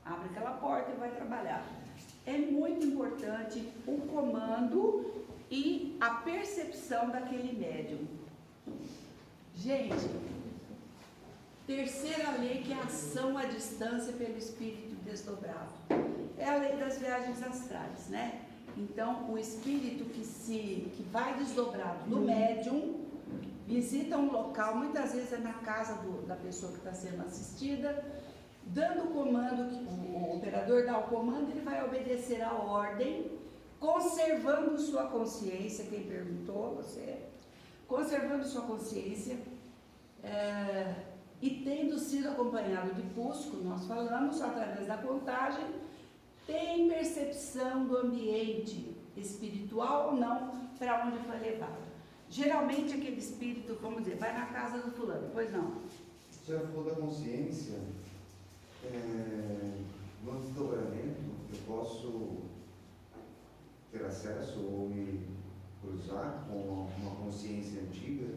Abre aquela porta e vai trabalhar. É muito importante o comando e a percepção daquele médium. Gente, terceira lei, que é a ação à distância pelo espírito desdobrado. É a lei das viagens astrais, né? Então, o espírito que vai desdobrado no médium, visita um local, muitas vezes é na casa da pessoa que está sendo assistida, dando o comando, o operador dá o comando, ele vai obedecer a ordem, conservando sua consciência, quem perguntou, você, conservando sua consciência, e tendo sido acompanhado de pulso, como nós falamos, através da contagem, tem percepção do ambiente espiritual ou não, para onde foi levado. Geralmente aquele espírito, vamos dizer, vai na casa do fulano, pois não? Você já falou da consciência, no desdobramento eu posso ter acesso ou me cruzar com uma consciência antiga?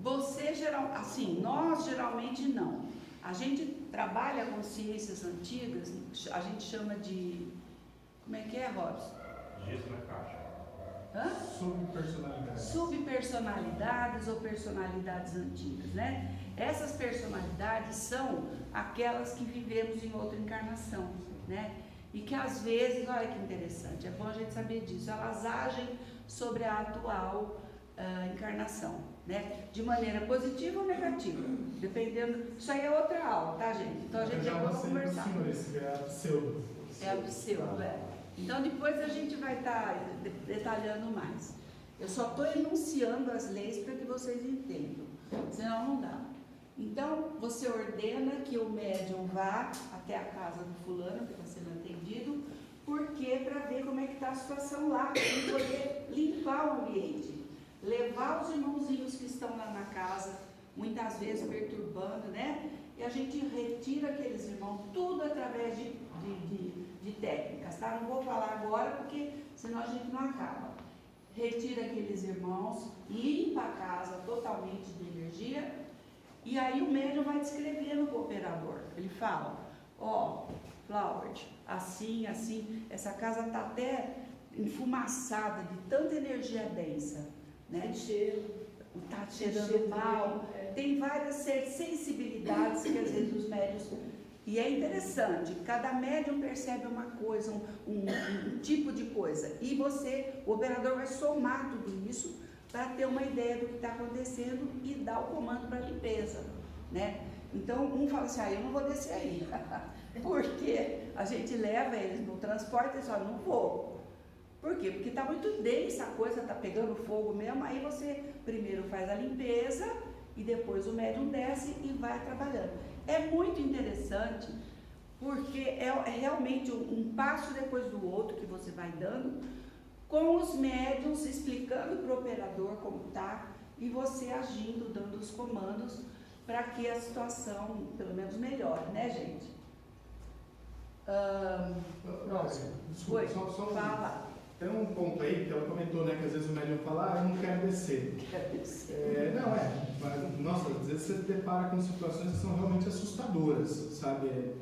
Você assim, nós geralmente não. A gente trabalha com ciências antigas, a gente chama de... Como é que é, Robson? Gesso na caixa. Hã? Subpersonalidade. Subpersonalidades ou personalidades antigas, né? Essas personalidades são aquelas que vivemos em outra encarnação, né? E que às vezes, olha que interessante, é bom a gente saber disso, elas agem sobre a atual encarnação, né? De maneira positiva ou negativa, dependendo. Isso aí é outra aula, tá, gente? Então a gente já vai conversar. Esse é a pseudo. É a pseudo, é. Então depois a gente vai estar detalhando mais. Eu só estou enunciando as leis para que vocês entendam, senão não dá. Então você ordena que o médium vá até a casa do fulano que está sendo atendido, porque para ver como é que está a situação lá, e poder limpar o ambiente, levar os irmãozinhos que estão lá na casa, muitas vezes perturbando, né? E a gente retira aqueles irmãos, tudo através de técnicas, tá? Não vou falar agora, porque senão a gente não acaba. Retira aqueles irmãos, limpa a casa totalmente de energia, e aí o médium vai descrevendo para o operador. Ele fala, ó, Flowert, assim, assim, essa casa está até enfumaçada de tanta energia densa, né? Está cheirando mal, tem várias sensibilidades que às vezes os médiums... E é interessante, cada médium percebe uma coisa, um tipo de coisa, e você, o operador vai somar tudo isso para ter uma ideia do que está acontecendo e dar o comando para a limpeza, né? Então, um fala assim, eu não vou descer aí, porque a gente leva eles no transporte e só não vou. Por quê? Porque está muito densa a coisa, está pegando fogo mesmo, aí você primeiro faz a limpeza e depois o médium desce e vai trabalhando. É muito interessante, porque é realmente um passo depois do outro que você vai dando, com os médiums explicando para o operador como está, e você agindo, dando os comandos para que a situação, pelo menos, melhore, né, gente? Desculpa, só fala. Tem um ponto aí que ela comentou, né, que às vezes o médium fala, eu não quero descer. Mas, nossa, às vezes você se depara com situações que são realmente assustadoras, sabe?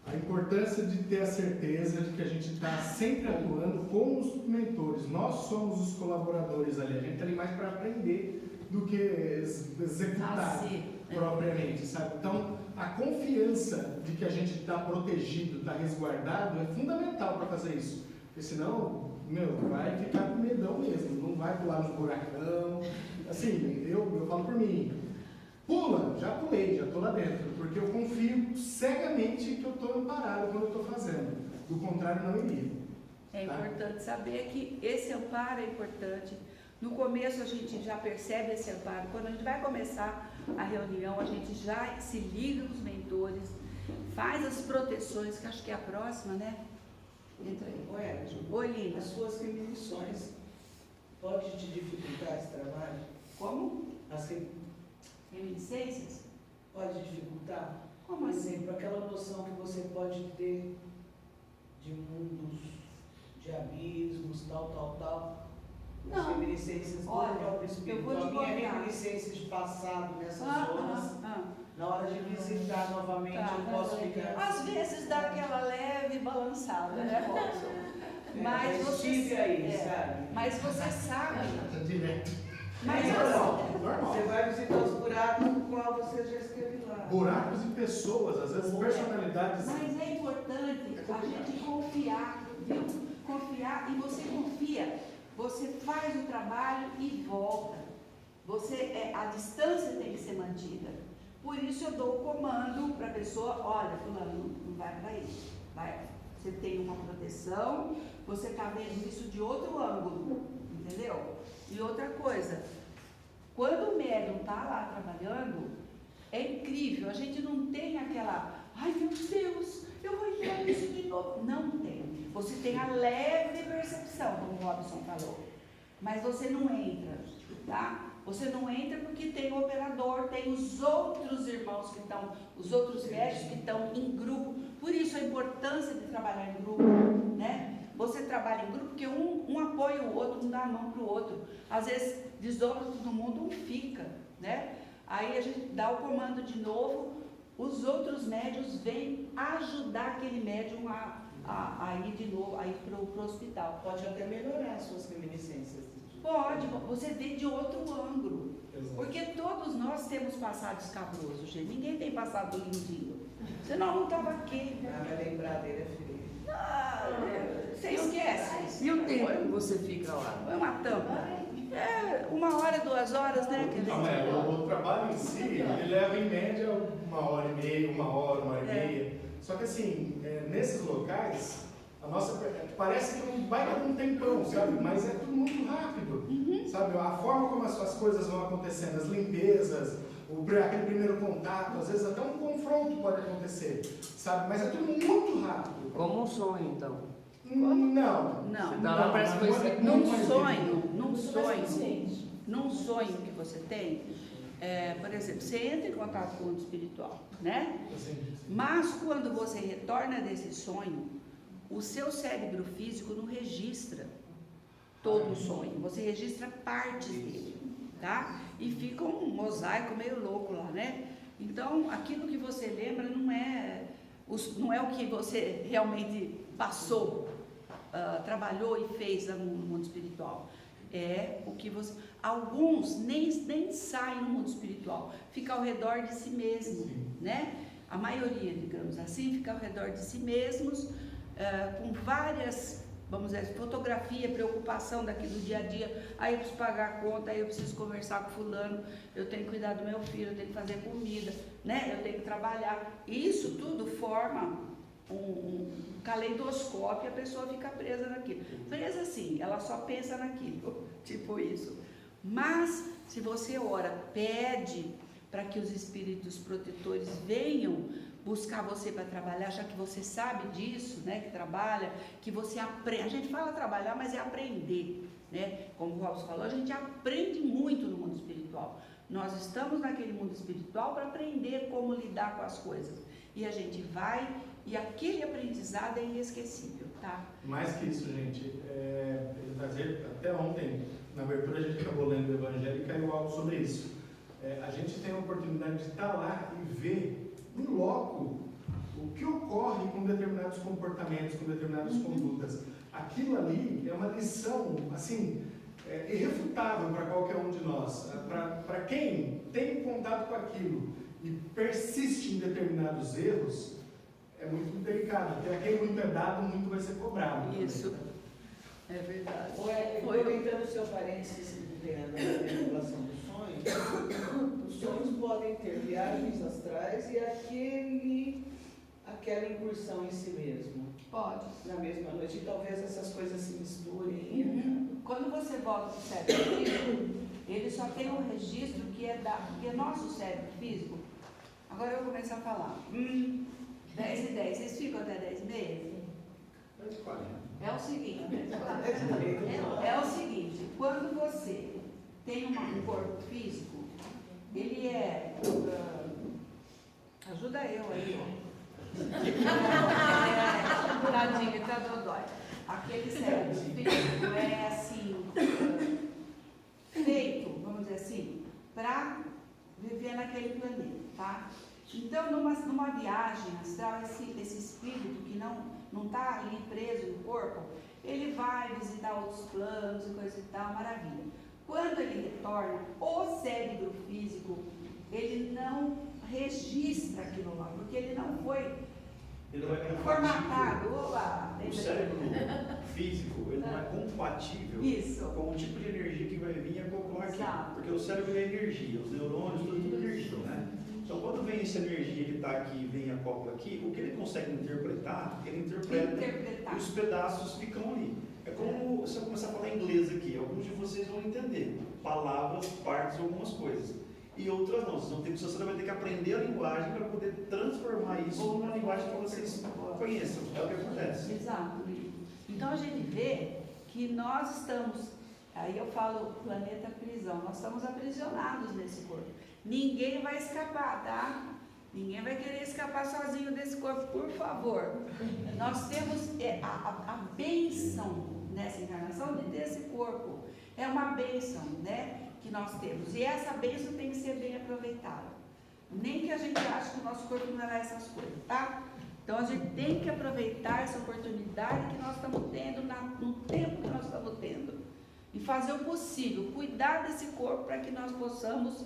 A importância de ter a certeza de que a gente está sempre atuando com os mentores. Nós somos os colaboradores ali, a gente está ali mais para aprender do que executar propriamente, sabe? Então, a confiança de que a gente está protegido, está resguardado, é fundamental para fazer isso. Porque senão, vai ficar com medão mesmo, não vai pular no buracão. Assim, eu falo por mim, pula, já pulei, já estou lá dentro, porque eu confio cegamente que eu estou amparado quando eu estou fazendo. Do contrário, não iria. É importante saber que esse amparo é importante. No começo a gente já percebe esse amparo. Quando a gente vai começar a reunião, a gente já se liga nos mentores, faz as proteções, que acho que é a próxima, né? Entra aí. Oi, Lina. As suas reminiscões pode te dificultar esse trabalho? Como? As reminiscências? Pode dificultar? Como Por assim? exemplo, aquela noção que você pode ter de mundos, de abismos, tal. As Não. Reminiscências do Olha, próprio espírito. eu vou te A minha contar. reminiscência de passado nessas zonas, na hora de visitar novamente, eu posso ficar... Às vezes dá aquela leve balançada, né, Robson? Mas você estive aí, sabe? Mas você sabe. Está direto. Mas Normal. Você vai visitar os buracos do qual você já esteve lá. Buracos e pessoas, às vezes personalidades. Mas é importante a gente confiar, viu? Confiar, e você confia. Você faz o trabalho e volta. A distância tem que ser mantida. Por isso eu dou o comando para a pessoa, olha, fulano, não vai para aí. Você tem uma proteção, você está vendo isso de outro ângulo, entendeu? E outra coisa, quando o médium está lá trabalhando, é incrível, a gente não tem aquela, ai meu Deus, eu vou entrar nisso de novo. Não tem. Você tem a leve percepção, como o Robson falou, mas você não entra, tá? Você não entra porque tem o operador, tem os outros irmãos que estão, os outros médicos que estão em grupo. Por isso a importância de trabalhar em grupo, né? Você trabalha em grupo porque um apoia o outro, um dá a mão para o outro. Às vezes desdobra todo mundo, um fica, né? Aí a gente dá o comando de novo, os outros médiuns vêm ajudar aquele médium a ir de novo, a ir para o hospital. Pode até melhorar as suas reminiscências. Pode, você vê de outro ângulo. Exato. Porque todos nós temos passado escabroso, gente. Ninguém tem passado lindinho. Senão não estava aqui. Ah, vai lembrar dele, é feio. Você esquece. E o tempo que você fica lá? É uma tampa. 1 hora, 2 horas, né? Que Não, o trabalho em si, ele leva em média 1h30, 1 hora, 1h30. Só que assim, nesses locais, a nossa parece que não vai dar um tempão, sabe? Mas é tudo muito rápido, sabe? A forma como as coisas vão acontecendo, as limpezas, aquele primeiro contato, às vezes até um confronto pode acontecer, sabe? Mas é tudo muito rápido. Como um sonho, então. Não. Não, parece que foi Num sonho que você tem, por exemplo, você entra em contato com o mundo espiritual, né? Mas quando você retorna desse sonho, o seu cérebro físico não registra todo o sonho, você registra partes dele, tá? E fica um mosaico meio louco lá, né? Então, aquilo que você lembra não é o que você realmente passou, trabalhou e fez no mundo espiritual. É o que você... Alguns nem saem no mundo espiritual, fica ao redor de si mesmo, né? A maioria, digamos assim, fica ao redor de si mesmos, com várias, vamos dizer, fotografia, preocupação daqui do dia a dia. Aí eu preciso pagar a conta, aí eu preciso conversar com fulano, eu tenho que cuidar do meu filho, eu tenho que fazer comida, né? Eu tenho que trabalhar. Isso tudo forma um caleidoscópio, a pessoa fica presa naquilo. Presa assim, ela só pensa naquilo, tipo isso. Mas, se você ora, pede para que os espíritos protetores venham buscar você para trabalhar, já que você sabe disso, né, que trabalha, que você aprende. A gente fala trabalhar, mas é aprender, né? Como o Robson falou, a gente aprende muito no mundo espiritual. Nós estamos naquele mundo espiritual para aprender como lidar com as coisas. E a gente vai, e aquele aprendizado é inesquecível, tá? Mais que isso, gente, até ontem, na abertura, a gente acabou lendo o Evangelho e caiu algo sobre isso. A gente tem a oportunidade de estar lá e ver em loco o que ocorre com determinados comportamentos, com determinadas condutas. Aquilo ali é uma lição, assim, irrefutável para qualquer um de nós. Para quem tem contato com aquilo e persiste em determinados erros, é muito delicado, porque aquele muito é dado, muito vai ser cobrado. Isso, é verdade. Aproveitando o seu parênteses na regulação dos sonhos, os sonhos podem ter viagens astrais e aquela incursão em si mesmo. Pode. Na mesma noite, e talvez essas coisas se misturem. Quando você volta para o cérebro físico, ele só tem um registro que é nosso cérebro físico. Agora eu vou começar a falar. 10 e 10, vocês ficam até 10 e meia? É o seguinte, quando você tem um corpo físico, ele ajuda eu aí, ó. Tadinho, tá dodói. Aquele cérebro físico é assim, feito, vamos dizer assim, para viver naquele planeta, tá? Então, numa viagem astral, esse espírito que não está ali preso no corpo, ele vai visitar outros planos e coisa e tal, maravilha. Quando ele retorna, o cérebro físico, ele não registra aquilo lá, porque ele não foi formatado. O cérebro físico, ele não é compatível com o tipo de energia que vai vir e acoplar aqui. Exato. Porque o cérebro é energia, os neurônios, tudo energia, né? Então, quando vem essa energia, ele está aqui, vem e acopla aqui, o que ele consegue interpretar, ele interpreta. E os pedaços ficam ali. É como se eu começar a falar inglês aqui, alguns de vocês vão entender palavras, partes, algumas coisas. E outras não, você vai ter que aprender a linguagem para poder transformar isso numa linguagem que vocês conheçam. É o que acontece. Exato. Então a gente vê que nós estamos, aí eu falo planeta prisão, nós estamos aprisionados nesse corpo. Ninguém vai escapar, tá? Ninguém vai querer escapar sozinho desse corpo, por favor. Nós temos a bênção nessa encarnação de ter esse corpo. É uma bênção, né? Que nós temos. E essa bênção tem que ser bem aproveitada. Nem que a gente ache que o nosso corpo não é essas coisas, tá? Então a gente tem que aproveitar essa oportunidade que nós estamos tendo, no tempo que nós estamos tendo. E fazer o possível, cuidar desse corpo para que nós possamos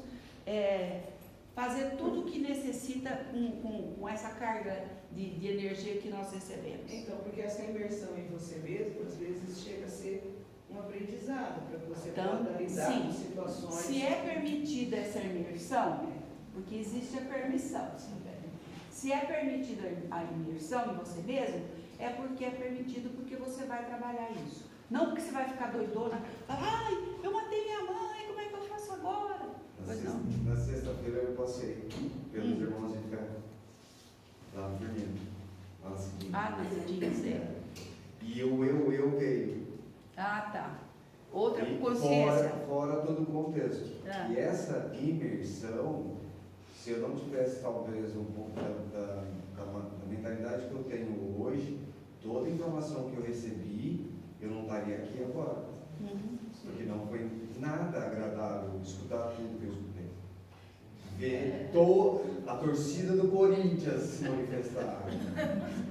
fazer tudo o que necessita com essa carga de energia que nós recebemos. Então, porque essa imersão em você mesmo, às vezes, chega a ser um aprendizado, para que você possa lidar com situações... Se é permitida essa imersão, porque existe a permissão, se é permitida a imersão em você mesmo, é porque é permitido, porque você vai trabalhar isso. Não porque você vai ficar doidona, falar, ai, eu matei minha mãe, como é que eu faço agora? Pois não. Na sexta-feira eu passei pelos irmãos de fé, lá no Firmino, lá na seguinte. Nesse dia, sei. E o eu veio. Ah, tá. Outra E consciência. Fora todo o contexto. Ah. E essa imersão, se eu não tivesse talvez um pouco da mentalidade que eu tenho hoje, toda a informação que eu recebi, eu não estaria aqui agora. Porque não foi nada agradável escutar tudo que eu escutei. Ver a torcida do Corinthians se manifestar.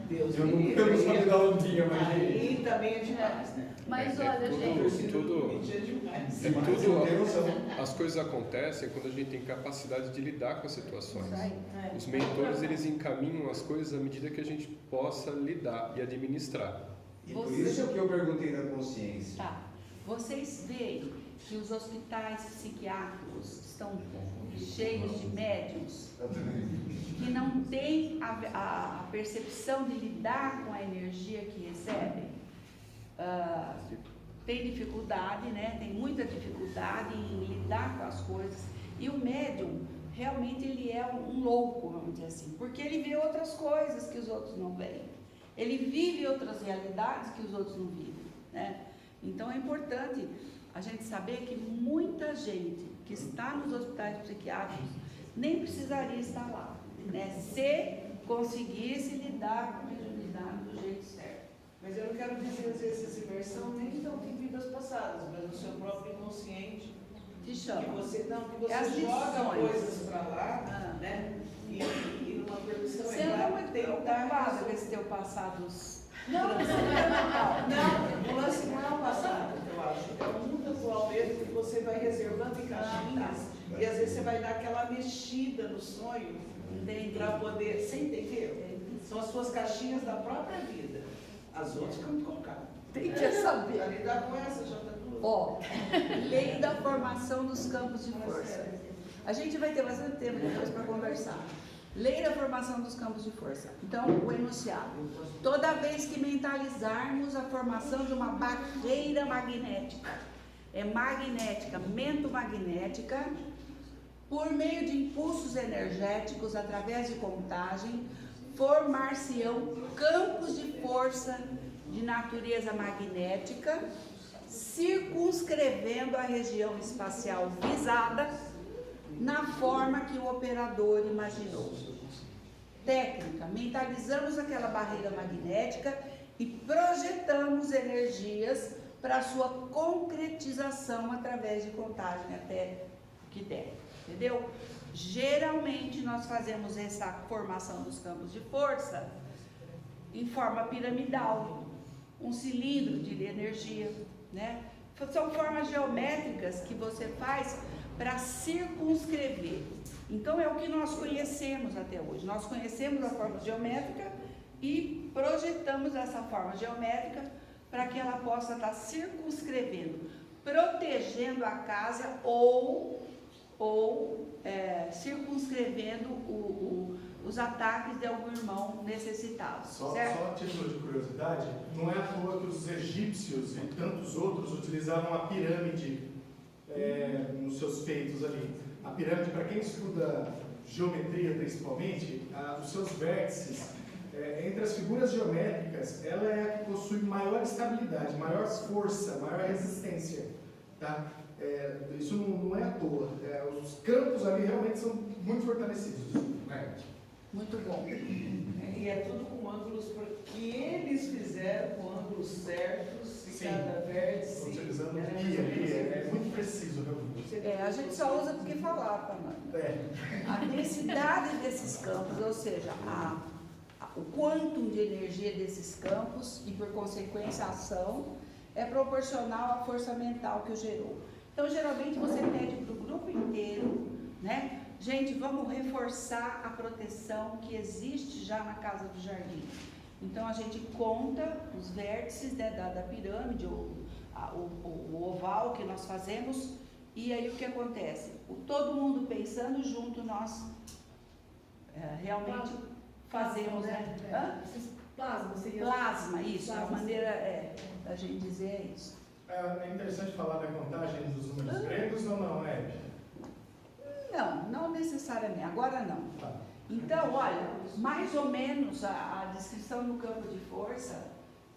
Deus Eu não me tenho livre. sabido dar um dia, mas Aí também é demais, né? Mas É olha, tudo- gente, Torcida do tudo- Corinthians é demais. As coisas acontecem quando a gente tem capacidade de lidar com as situações. É. Os mentores, eles encaminham as coisas à medida que a gente possa lidar e administrar. E por isso que eu perguntei da consciência. Tá. Vocês veem que os hospitais psiquiátricos estão cheios de médiums que não têm a percepção de lidar com a energia que recebem. Tem dificuldade, né? Tem muita dificuldade em lidar com as coisas. E o médium, realmente, ele é um louco, vamos dizer assim, porque ele vê outras coisas que os outros não veem. Ele vive outras realidades que os outros não vivem, né? Então é importante a gente saber que muita gente que está nos hospitais psiquiátricos nem precisaria estar lá, né? Se conseguisse lidar com a mediunidade do jeito certo. Mas eu não quero dizer, às vezes, essa imersão nem tanto em vidas passadas, mas no seu próprio inconsciente. Te Que chama. você As joga lições. coisas para lá, né? E numa permissão Você anda muito preocupada com esse teu passado. Não, o lance não é o passado, eu acho. É o mundo atual mesmo que você vai reservando em caixinhas e às vezes você vai dar aquela mexida no sonho para poder. Você entendeu? São as suas caixinhas da própria vida. As outras ficam muito complicadas. Tem que saber. Para lidar com essa já está tudo. Ó, lei da formação dos campos de força. A gente vai ter bastante tempo depois para conversar. Lei da formação dos campos de força. Então, o enunciado. Toda vez que mentalizarmos a formação de uma barreira magnética, magnética, mentomagnética, por meio de impulsos energéticos, através de contagem, formar-se-ão campos de força de natureza magnética, circunscrevendo a região espacial visada na forma que o operador imaginou. Técnica: mentalizamos aquela barreira magnética e projetamos energias para sua concretização através de contagem até o que der, entendeu? Geralmente nós fazemos essa formação dos campos de força em forma piramidal, um cilindro de energia, né? São formas geométricas que você faz para circunscrever. Então é o que nós conhecemos até hoje. Nós conhecemos a forma geométrica e projetamos essa forma geométrica para que ela possa estar circunscrevendo, protegendo a casa ou circunscrevendo os ataques de algum irmão necessitado. Só Certo? a título de curiosidade, não é à toa que os egípcios e tantos outros utilizavam a pirâmide nos seus feitos ali. A pirâmide, para quem estuda geometria principalmente, os seus vértices, entre as figuras geométricas, ela é a que possui maior estabilidade, maior força, maior resistência. Tá? Isso não é à toa. Os campos ali realmente são muito fortalecidos. Muito bom. E é tudo com ângulos que eles fizeram com ângulos certos, e Sim. cada vértice. Utilizando é guia, mais ou menos é muito preciso, realmente. A gente só usa porque falar, Fernanda. A densidade desses campos, ou seja, o quantum de energia desses campos e, por consequência, a ação, é proporcional à força mental que o gerou. Então, geralmente, você pede para o grupo inteiro, né? Gente, vamos reforçar a proteção que existe já na casa do jardim. Então, a gente conta os vértices, né, da pirâmide, o oval que nós fazemos, e aí o que acontece? Todo mundo pensando junto, nós realmente fazemos, né? Plasma, isso, a maneira da gente dizer é isso. É interessante falar da contagem dos números gregos ou não, Hebe? Não necessariamente, agora não. Tá. Então, olha, mais ou menos a descrição do campo de força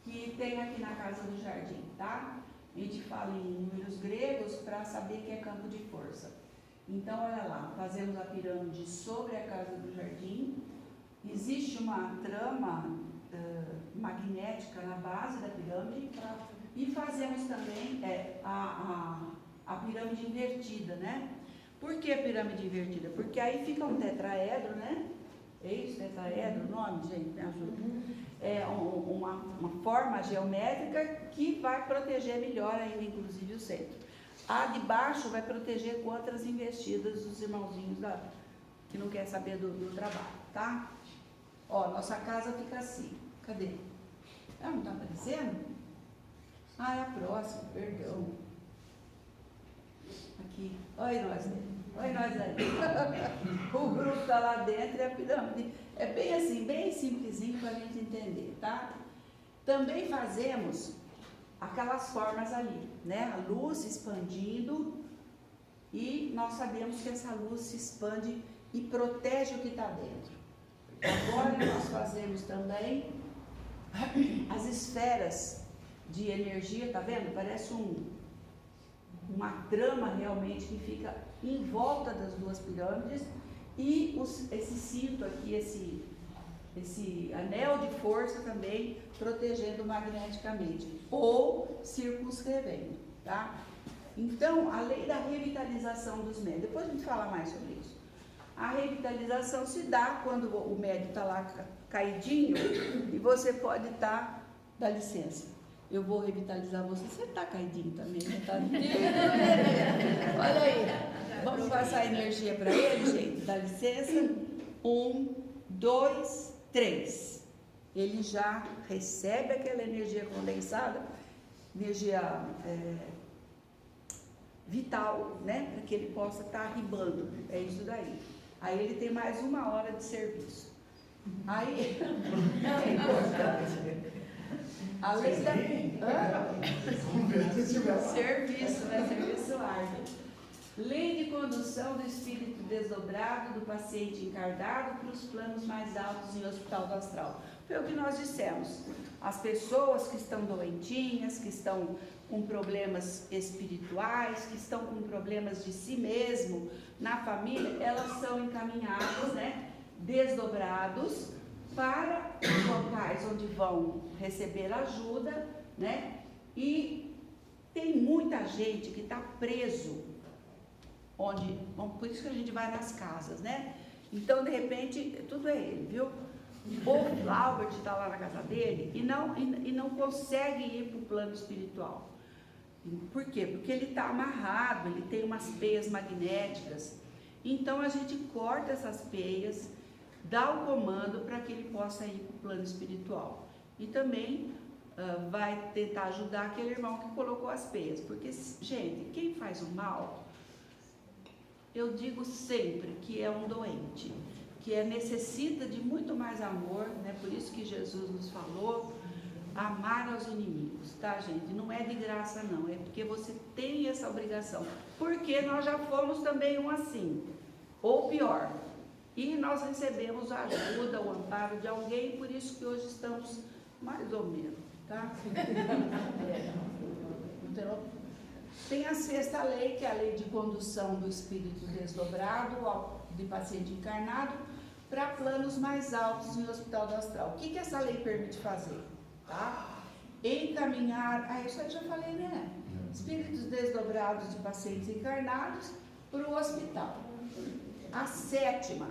que tem aqui na casa do jardim, tá? A gente fala em números gregos para saber que é campo de força. Então, olha lá, fazemos a pirâmide sobre a casa do jardim. Existe uma trama magnética na base da pirâmide e fazemos também a pirâmide invertida, né? Por que a pirâmide invertida? Porque aí fica um tetraedro, né? É isso, tetraedro, o nome, gente, me ajuda. É uma forma geométrica que vai proteger melhor ainda, inclusive, o centro. A de baixo vai proteger contra as investidas dos irmãozinhos que não quer saber do trabalho, tá? Ó, nossa casa fica assim. Cadê? Não está aparecendo? É a próxima, perdão. Aqui. Olha nós aí. O grupo está lá dentro e a pirâmide. É bem assim, bem simplesinho para a gente entender, tá? Também fazemos aquelas formas ali, né? A luz se expandindo e nós sabemos que essa luz se expande e protege o que está dentro. Agora nós fazemos também as esferas de energia, tá vendo? Parece uma trama realmente que fica em volta das duas pirâmides e esse cinto aqui, esse anel de força também protegendo magneticamente ou circunscrevendo, tá? Então, a lei da revitalização dos médios, depois a gente fala mais sobre isso. A revitalização se dá quando o médio está lá caidinho e você pode estar, dá licença, eu vou revitalizar você. Você está caidinho também, não está? Olha aí, vamos passar energia para ele, gente, dá licença. 1, 2, 3. Ele já recebe aquela energia condensada, energia vital, né? Para que ele possa estar arribando. É isso daí. Aí ele tem mais 1 hora de serviço. Aí é importante. Além da serviço, né? Serviço árduo. Lei de condução do espírito desdobrado do paciente encarnado para os planos mais altos em hospital do astral. Foi o que nós dissemos. As pessoas que estão doentinhas, que estão com problemas espirituais, que estão com problemas de si mesmo na família, elas são encaminhadas, né, desdobrados para os locais onde vão receber ajuda, né? E tem muita gente que está preso, por isso que a gente vai nas casas, né? Então, de repente, tudo é ele, viu? O Flaubert está lá na casa dele e não consegue ir para o plano espiritual. Por quê? Porque ele está amarrado, ele tem umas peias magnéticas. Então, a gente corta essas peias, dá o comando para que ele possa ir para o plano espiritual. E também vai tentar ajudar aquele irmão que colocou as peias. Porque, gente, quem faz o mal, eu digo sempre que é um doente, que necessita de muito mais amor, né? Por isso que Jesus nos falou, amar aos inimigos, tá, gente? Não é de graça, não, é porque você tem essa obrigação. Porque nós já fomos também um assim, ou pior. E nós recebemos a ajuda, o amparo de alguém, por isso que hoje estamos mais ou menos, tá? Então, tem a 6ª lei, que é a lei de condução do espírito desdobrado, de paciente encarnado, para planos mais altos em hospital do astral. O que essa lei permite fazer? Tá? Encaminhar, isso eu já falei, né? espíritos desdobrados de pacientes encarnados para o hospital. A 7ª,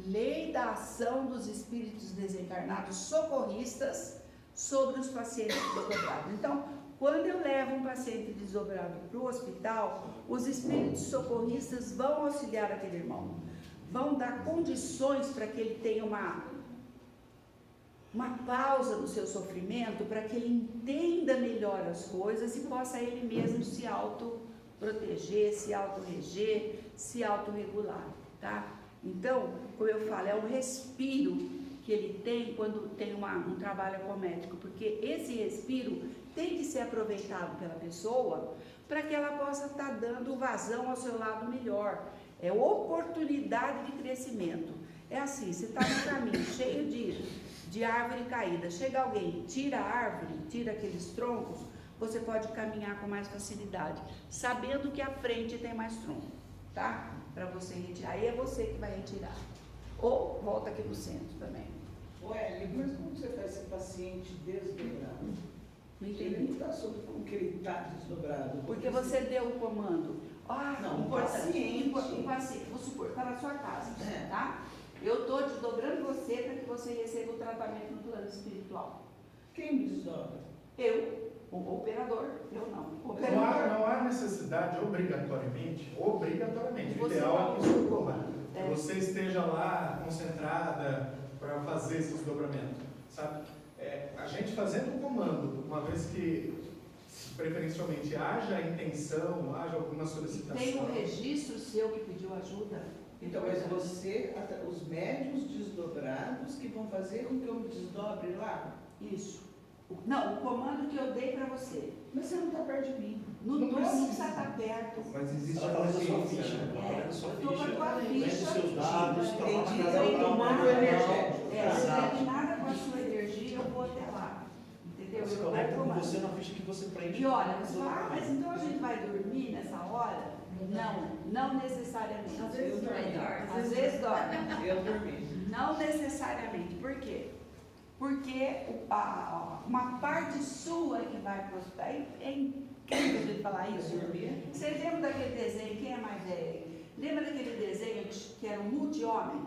lei da ação dos espíritos desencarnados socorristas sobre os pacientes desdobrados. Então, quando eu levo um paciente desdobrado para o hospital, os espíritos socorristas vão auxiliar aquele irmão, vão dar condições para que ele tenha uma pausa no seu sofrimento, para que ele entenda melhor as coisas e possa ele mesmo se autoproteger, se autorreger, se autorregular, tá? Então, como eu falo, é um respiro que ele tem quando tem um trabalho ecométrico, porque esse respiro tem que ser aproveitado pela pessoa para que ela possa estar dando vazão ao seu lado melhor. É oportunidade de crescimento. É assim, você está no caminho cheio de árvore caída, chega alguém, tira a árvore, tira aqueles troncos, você pode caminhar com mais facilidade, sabendo que à frente tem mais tronco, tá? Para você retirar, aí é você que vai retirar. Ou volta aqui no centro também. Ué, mas como você faz esse paciente desdobrado? Não Ele entendi. não está sobre como que ele está desdobrado. Porque você deu o comando. Não, um paciente. Um paciente, vou supor, está na sua casa, É. tá? Eu estou desdobrando você para que você receba o tratamento no plano espiritual. Quem me desdobra? Eu, o operador, eu não. O Não operador. há necessidade obrigatoriamente, o Você ideal é que isso ocorra, É. que você esteja lá concentrada para fazer esse desdobramento, sabe? A gente fazendo o comando, uma vez que preferencialmente haja intenção, haja alguma solicitação. Tem um registro seu que pediu ajuda? Então, mas você, os médios desdobrados que vão fazer com que eu me desdobre lá? Isso. Não, o comando que eu dei para você. Mas você não está perto de mim. Não Não precisa precisa. estar perto. Mas existe Ela a está lendo a sua consciência, ficha, né? ela está lendo a sua Eu tô com a ficha, tua lendo os ficha. seus dados, está lá na Entendi. casa Então, dela. comando energético. Se Exato. terminada com a sua energia, eu vou até lá. Entendeu? Você Eu vou conecta com comando. você na ficha que você preenche. E olha, você fala, mas então a gente vai dormir nessa hora? Não necessariamente. Às vezes dorme. Às vezes dorme. Eu dormi. Não necessariamente. Por quê? Porque uma parte sua que vai para o hospital, é incrível a gente falar isso. dormia? Vocês lembram daquele desenho, quem é mais velho? Lembra daquele desenho que era um multi-homem?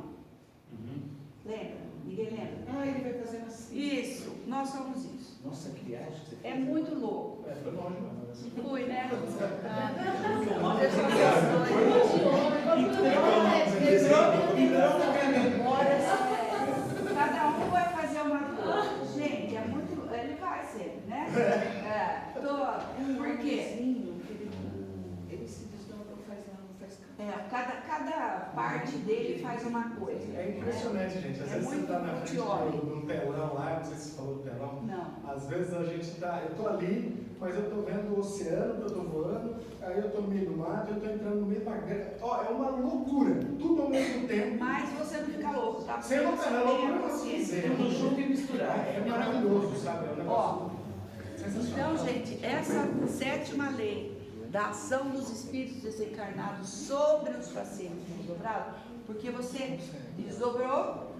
Uhum. Lembra? Ninguém lembra? Ah, ele vai fazendo assim. Isso, nós somos isso. Nossa, que viagem que você É fez. muito louco. Foi longe, mas... Fui, né? Entrou na minha memória. Cada um vai fazer uma coisa. Gente, é muito. Ele vai sempre, né? Por quê? Ele se desdobra, faz Cada parte dele faz uma coisa. É impressionante, gente. Às É vezes você muito está na frente multi-homem. de um telão lá, não sei se você falou do telão. Não. Às vezes a gente está, eu estou ali, mas eu estou vendo o oceano que eu estou voando, aí eu estou no meio do mato, eu estou entrando no meio da grama. Ó, é uma loucura, tudo ao mesmo tempo. Mas você não fica louco, tá? Você não Porque tá tem louco, a eu não consciência. sei. tudo junto e misturado. É maravilhoso, sabe? É um negócio sensacional. Então, gente, essa 7ª lei da ação dos espíritos desencarnados sobre os pacientes desdobrados, porque você desdobrou,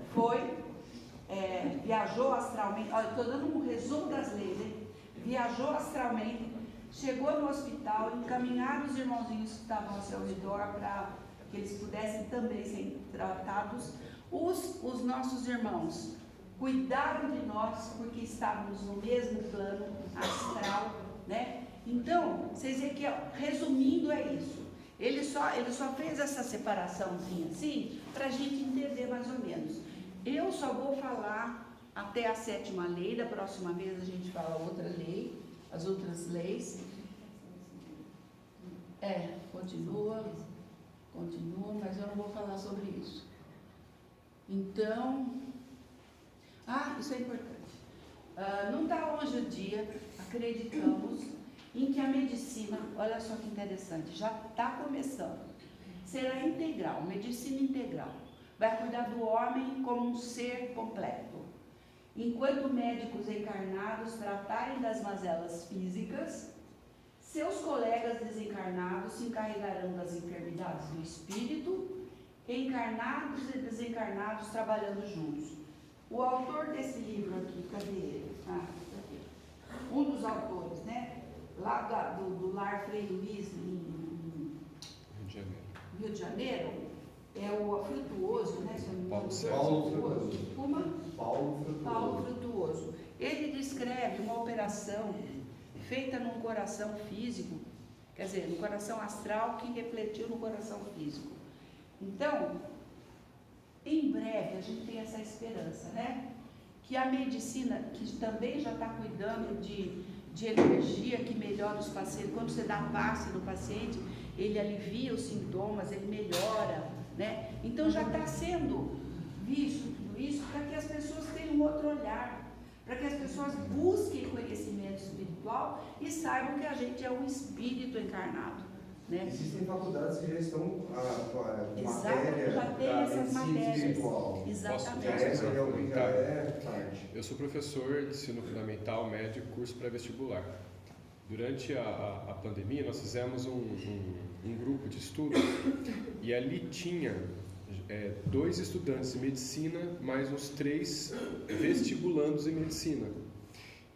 viajou astralmente, olha, estou dando um resumo das leis, hein? Viajou astralmente, chegou no hospital, encaminharam os irmãozinhos que estavam ao seu redor para que eles pudessem também ser tratados. Os nossos irmãos cuidaram de nós porque estávamos no mesmo plano astral, né? Então, vocês veem que, resumindo, é isso. Ele só fez essa separaçãozinha assim, para a gente entender mais ou menos. Eu só vou falar até a 7ª lei, da próxima vez a gente fala outra lei, as outras leis. Continua, mas eu não vou falar sobre isso. Então, isso é importante. Não está longe o dia, acreditamos, em que a medicina, olha só que interessante, já está começando, será integral, medicina integral, vai cuidar do homem como um ser completo. Enquanto médicos encarnados tratarem das mazelas físicas, seus colegas desencarnados se encarregarão das enfermidades do espírito, encarnados e desencarnados trabalhando juntos. O autor desse livro aqui, cadê ele? Aqui. Um dos autores, né? lá do Lar Frei Luiz, em Rio de Janeiro. Rio de Janeiro, é o Frutuoso, né? Se eu não me engano, Paulo Frutuoso. Uma? Paulo Frutuoso. Paulo Frutuoso. Ele descreve uma operação feita num coração físico, quer dizer, no coração astral que refletiu no coração físico. Então, em breve a gente tem essa esperança, né? Que a medicina, que também já está cuidando de energia que melhora os pacientes, quando você dá passe no paciente, ele alivia os sintomas, ele melhora, né? Então já está sendo visto tudo isso para que as pessoas tenham um outro olhar, para que as pessoas busquem conhecimento espiritual e saibam que a gente é um espírito encarnado, né? Existem faculdades que já estão com Exato, matéria já tem da essas medicina matérias. espiritual. Exatamente. Já é parte. Eu sou professor de ensino fundamental, médio e curso pré-vestibular. Durante a pandemia, nós fizemos um grupo de estudo e ali tinha 2 estudantes de medicina, mais uns 3 vestibulandos em medicina.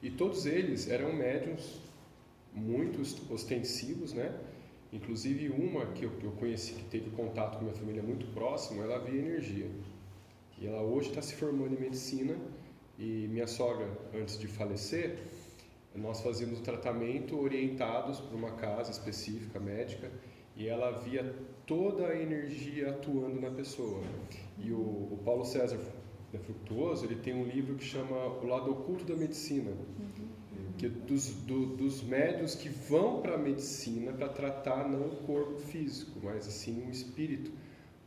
E todos eles eram médiuns muito ostensivos, né? Inclusive uma que eu conheci, que teve contato com minha família muito próximo, ela via energia. E ela hoje está se formando em medicina e minha sogra, antes de falecer, nós fazíamos o tratamento orientados por uma casa específica, médica, e ela via toda a energia atuando na pessoa. E o Paulo César Frutuoso, ele tem um livro que chama O Lado Oculto da Medicina, que é dos médiuns que vão para a medicina para tratar não o corpo físico, mas assim o espírito,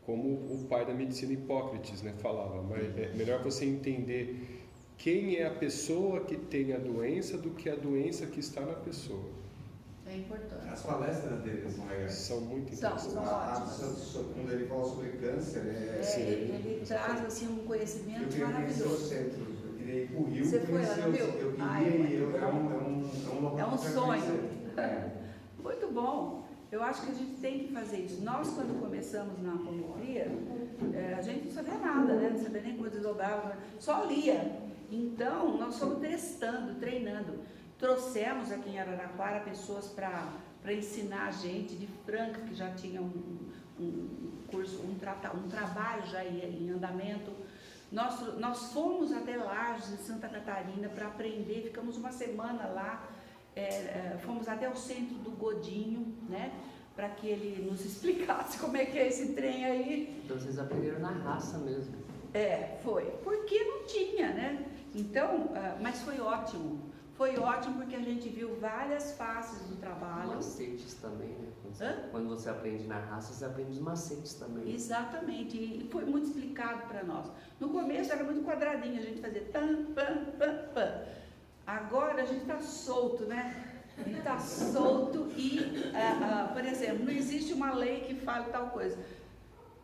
como o pai da medicina, Hipócrates, né, falava. Mas é melhor você entender quem é a pessoa que tem a doença do que a doença que está na pessoa. É importante. As palestras dele são legais. São muito São interessantes. ótimas. Quando ele fala sobre câncer, Ele traz assim um eu conhecimento queria conhecer o maravilhoso. centro. Eu queria ir para o Rio. Você foi lá no Rio? Eu Ai, queria muito ir. bom. É um local É um que eu quero sonho. conhecer. Muito bom. Eu acho que a gente tem que fazer isso. Nós, quando começamos na apometria, a gente não sabia nada, né? Não sabia nem como desdobrava, só lia. Então, nós fomos testando, treinando. Trouxemos aqui em Araraquara pessoas para ensinar a gente de Franca, que já tinha um curso, um trabalho já em andamento. Nós fomos até Lages, em Santa Catarina, para aprender, ficamos uma semana lá, fomos até o centro do Godinho, né, para que ele nos explicasse como é que é esse trem aí. Então vocês aprenderam na raça mesmo. Foi, porque não tinha, né? Então, mas foi ótimo. Foi ótimo porque a gente viu várias faces do trabalho. Macetes também, né? Quando você aprende na raça, você aprende os macetes também. Exatamente, e foi muito explicado para nós. No começo era muito quadradinho, a gente fazia tam, pam, pam, pam. Agora a gente está solto, né? A gente está solto e, por exemplo, não existe uma lei que fale tal coisa.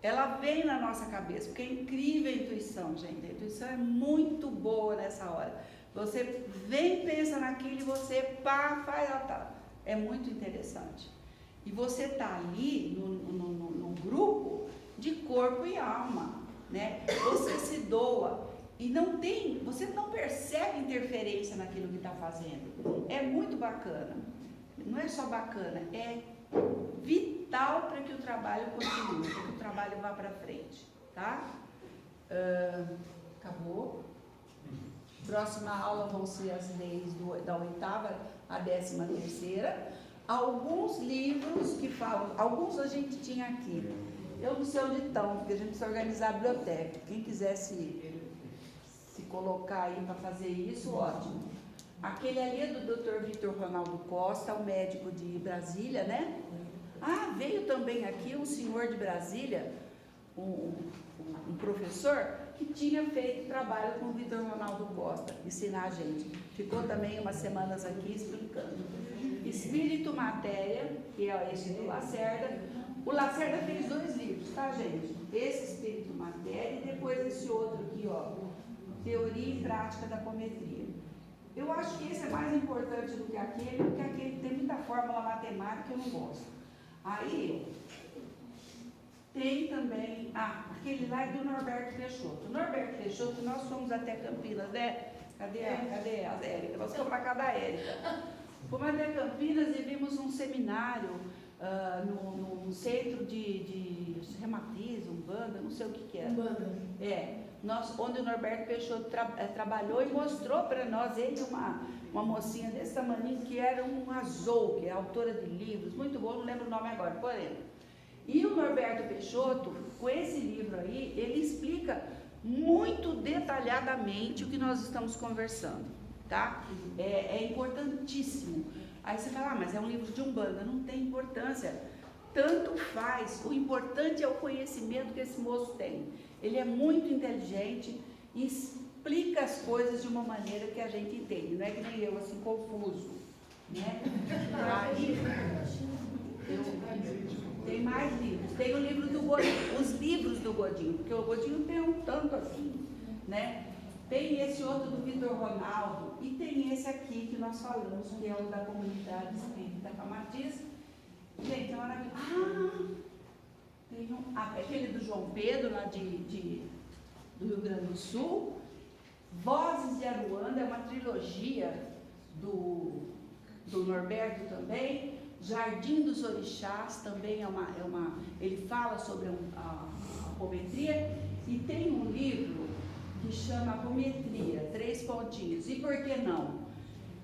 Ela vem na nossa cabeça, porque é incrível a intuição, gente. A intuição é muito boa nessa hora. Você vem, pensa naquilo e você faz, tá. É muito interessante. E você está ali num grupo de corpo e alma, né? Você se doa e você não percebe interferência naquilo que está fazendo. É muito bacana. Não é só bacana, é vital para que o trabalho continue, para que o trabalho vá para frente, tá? Acabou. Próxima aula vão ser as leis da 8ª à 13ª. Alguns livros que falam, alguns a gente tinha aqui. Eu não sei onde estão, porque a gente precisa organizar a biblioteca. Quem quiser se colocar aí para fazer isso, ótimo. Aquele ali é do Dr. Vitor Ronaldo Costa, o médico de Brasília, né? Veio também aqui um senhor de Brasília, um professor, que tinha feito trabalho com o Vitor Ronaldo Costa, ensinar a gente. Ficou também umas semanas aqui explicando. Espírito Matéria, que é esse do Lacerda. O Lacerda fez 2 livros, tá, gente? Esse Espírito Matéria e depois esse outro aqui, ó, Teoria e Prática da Apometria. Eu acho que esse é mais importante do que aquele, porque aquele tem muita fórmula matemática que eu não gosto. Aí, tem também, aquele lá é do Norberto Peixoto. Norberto Peixoto, nós fomos até Campinas, né? Cadê a Érica? Nós fomos para casa da Érica. Fomos até Campinas e vimos um seminário num centro de reumatismo, Umbanda, não sei o que era. Umbanda. Onde o Norberto Peixoto trabalhou e mostrou para nós, ele uma mocinha desse tamanho, que era um azul, que é autora de livros, muito bom, não lembro o nome agora, porém. E o Norberto Peixoto, com esse livro aí, ele explica muito detalhadamente o que nós estamos conversando, tá? É importantíssimo. Aí você fala, mas é um livro de Umbanda, não tem importância. Tanto faz, o importante é o conhecimento que esse moço tem. Ele é muito inteligente e explica as coisas de uma maneira que a gente entende, não é que nem eu, assim, confuso, né? Aí, tem mais livros. Tem o livro do Godinho, os livros do Godinho, porque o Godinho tem um tanto assim, né? Tem esse outro do Vitor Ronaldo e tem esse aqui que nós falamos, que é o da Comunidade Espírita Camatiz. Gente, é maravilhoso. Tem aquele do João Pedro, lá do Rio Grande do Sul. Vozes de Aruanda, é uma trilogia do Norberto também. Jardim dos Orixás também ele fala sobre a apometria, e tem um livro que chama Apometria, 3 pontinhos. E por que não?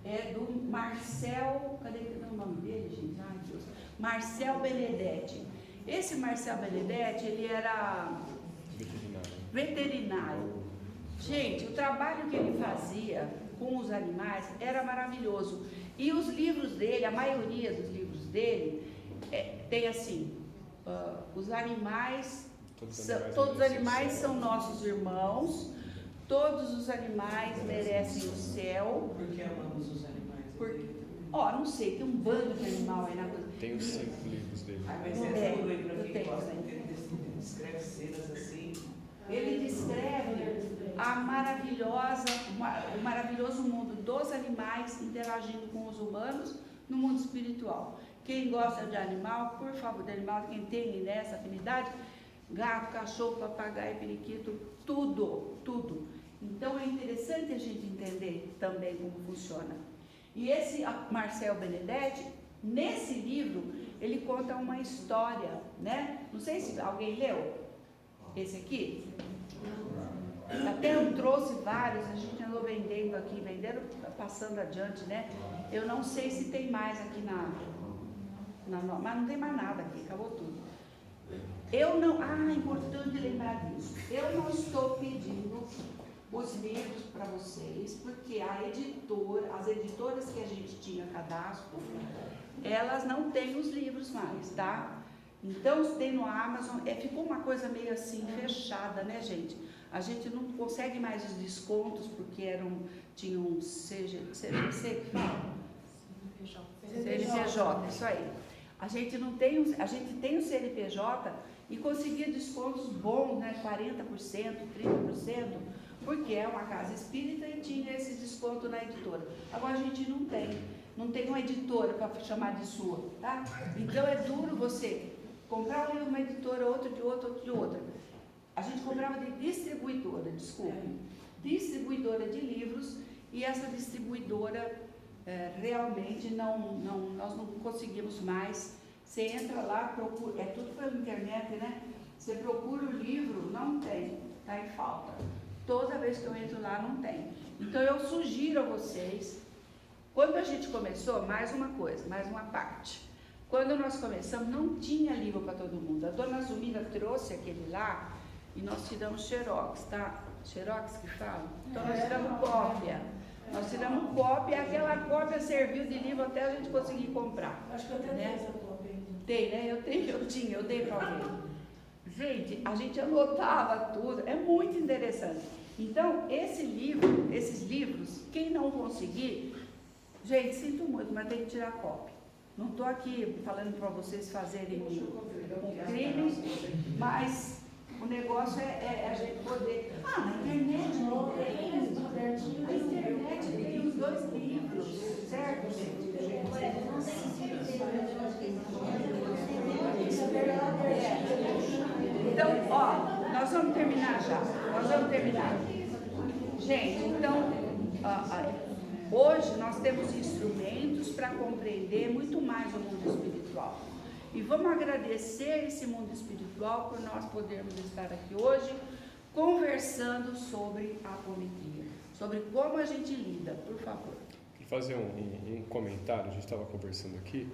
É do Marcel, cadê o nome dele, gente? Ai, Deus. Marcel Benedetti. Esse Marcel Benedetti, ele era veterinário. Gente, o trabalho que ele fazia com os animais era maravilhoso. E os livros dele, a maioria dos livros dele, tem assim, os animais, todos os animais são nossos irmãos, todos os animais merecem o céu. Porque amamos os animais. Não sei, tem um bando de animal aí na coisa. Tem os 5 livros dele. Mas essa tudo aí para quem gosta, ele descreve cenas assim. Ele descreve o maravilhoso mundo dos animais interagindo com os humanos no mundo espiritual. Quem gosta de animal, por favor, de animal, quem tem nessa afinidade, gato, cachorro, papagaio, periquito, tudo. Então é interessante a gente entender também como funciona. E esse Marcel Benedetti, nesse livro, ele conta uma história, né? Não sei se alguém leu esse aqui. Até eu trouxe vários, a gente andou vendendo aqui, passando adiante, né? Eu não sei se tem mais aqui mas não tem mais nada aqui, acabou tudo. Importante lembrar disso. Eu não estou pedindo os livros para vocês, porque as editoras que a gente tinha cadastro, elas não têm os livros mais, tá? Então, se tem no Amazon, ficou uma coisa meio assim, fechada, né, gente? A gente não consegue mais os descontos, porque tinham CGC que fala? CNPJ, isso aí. A gente tem o CNPJ e conseguia descontos bons, né? 40%, 30%, porque é uma casa espírita e tinha esse desconto na editora. Agora a gente não tem uma editora para chamar de sua, tá? Então é duro você comprar um livro de uma editora, outro de outra. A gente comprava de distribuidora de livros, e essa distribuidora realmente nós não conseguimos mais. Você entra lá, procura, é tudo pela internet, né? Você procura o livro, não tem, está em falta. Toda vez que eu entro lá, não tem. Então eu sugiro a vocês, quando a gente começou, mais uma parte. Quando nós começamos, não tinha livro para todo mundo. A dona Zumira trouxe aquele lá e nós tiramos xerox, tá? Xerox que fala? Então nós tiramos cópia. E aquela cópia serviu de livro até a gente conseguir comprar. Acho que eu até tenho essa cópia ainda. Tem, né? Eu dei para alguém. Gente, a gente anotava tudo, é muito interessante. Então, esses livros, quem não conseguir, gente, sinto muito, mas tem que tirar cópia. Não estou aqui falando para vocês fazerem um crime, mas o negócio é a gente poder... na internet não tem. Na internet tem os 2 livros, certo, gente? Então, nós vamos terminar já. Gente, então, Hoje nós temos instrumentos para compreender muito mais o mundo espiritual. E vamos agradecer esse mundo espiritual por nós podermos estar aqui hoje conversando sobre a apometria, sobre como a gente lida, por favor. Queria fazer um comentário, a gente estava conversando aqui.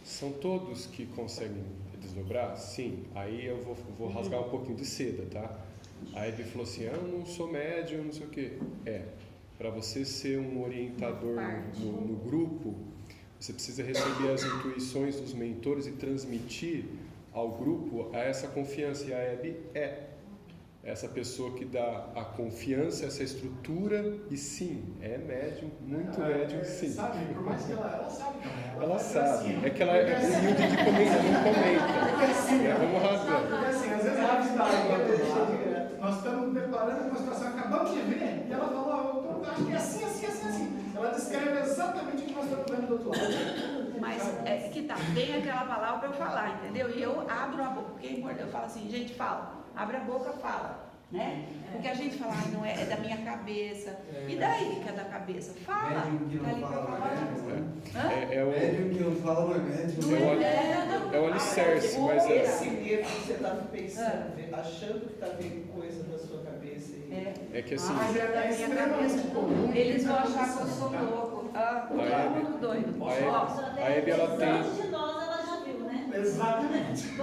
São todos que conseguem desdobrar? Sim. Aí eu vou rasgar um pouquinho de seda, tá? A Hebe falou assim, eu não sou médium, não sei o quê. Para você ser um orientador no grupo, você precisa receber as intuições dos mentores e transmitir ao grupo essa confiança. E a Hebe é essa pessoa que dá a confiança, essa estrutura, e sim, é médium, muito médium, sim. Sabe, por mais que ela sabe também. Ela sabe, é que ela é humilde de comentar, não comenta. Vamos rasgar. Porque assim, às vezes ela está do outro lado, nós estamos deparando com uma situação, acabamos de ver, e ela fala, eu acho que é assim, assim, assim, assim. Ela descreve exatamente o que nós estamos vendo do outro lado. Mas é que tá, tem aquela palavra para eu falar, entendeu? E eu abro a boca, porque eu falo assim, gente, fala, abre a boca, fala, né? Porque a gente fala, não é da minha cabeça. E daí que é da cabeça? Fala. Médium que Tá ali não pra fala, falar. médium que não fala, não é médium. É o alicerce, mas Ou esse medo que você está pensando, achando que está vendo coisa da sua cabeça. É que assim, Mas é da minha cabeça. Eles vão achar que eu sou louco. Todo mundo doido. a Hebe ela tem... Todos de nós ela já viu, né? Exatamente.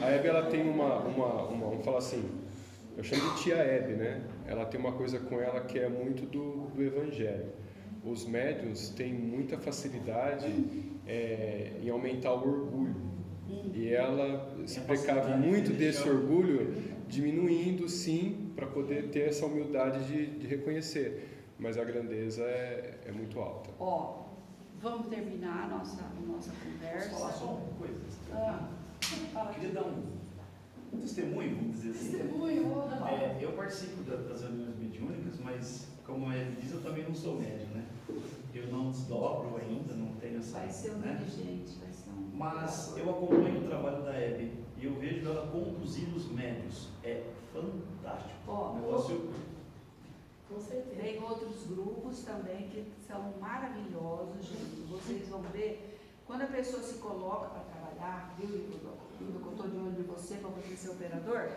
A Hebe ela tem vamos falar assim, eu chamo de tia Hebe, né? Ela tem uma coisa com ela que é muito do evangelho. Os médiuns têm muita facilidade em aumentar o orgulho. E ela se precave muito desse orgulho, diminuindo sim, para poder ter essa humildade de reconhecer. Mas a grandeza é muito alta. Vamos terminar a nossa conversa. Posso falar só uma coisa? Eu queria dar um testemunho, vamos dizer assim. Eu participo das reuniões mediúnicas, mas como ele diz, eu também não sou médium, né? Eu não desdobro ainda, não tenho essa... Vai ser um dirigente, vai ser um... Mas eu acompanho o trabalho da Hebe e eu vejo ela conduzir os médios. É fantástico. O negócio... Com certeza. Tem outros grupos também que são maravilhosos, gente. Vocês vão ver, quando a pessoa se coloca para trabalhar, viu, Lindo, que eu estou de olho em você para você ser operador?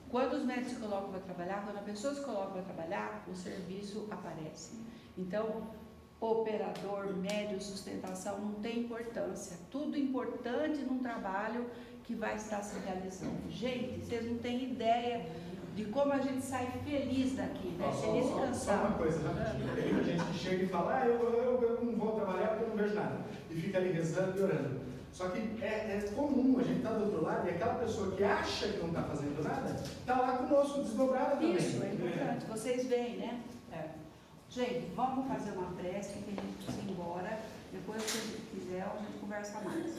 Quando os médicos se colocam para trabalhar, quando a pessoa se coloca para trabalhar, o serviço aparece. Então, operador, médio, sustentação não tem importância. Tudo importante num trabalho que vai estar se realizando. Gente, vocês não têm ideia de como a gente sai feliz daqui, né? Feliz e Só cansado. uma coisa, rapidinho. Tem muita gente que chega e fala, eu não vou trabalhar porque eu não vejo nada. E fica ali rezando e orando. Só que é comum, a gente está do outro lado e aquela pessoa que acha que não está fazendo nada, está lá conosco, desdobrada também. Isso, é importante. Vocês veem, né? Gente, vamos fazer uma prece, que a gente precisa ir embora. Depois, se quiser, a gente conversa mais.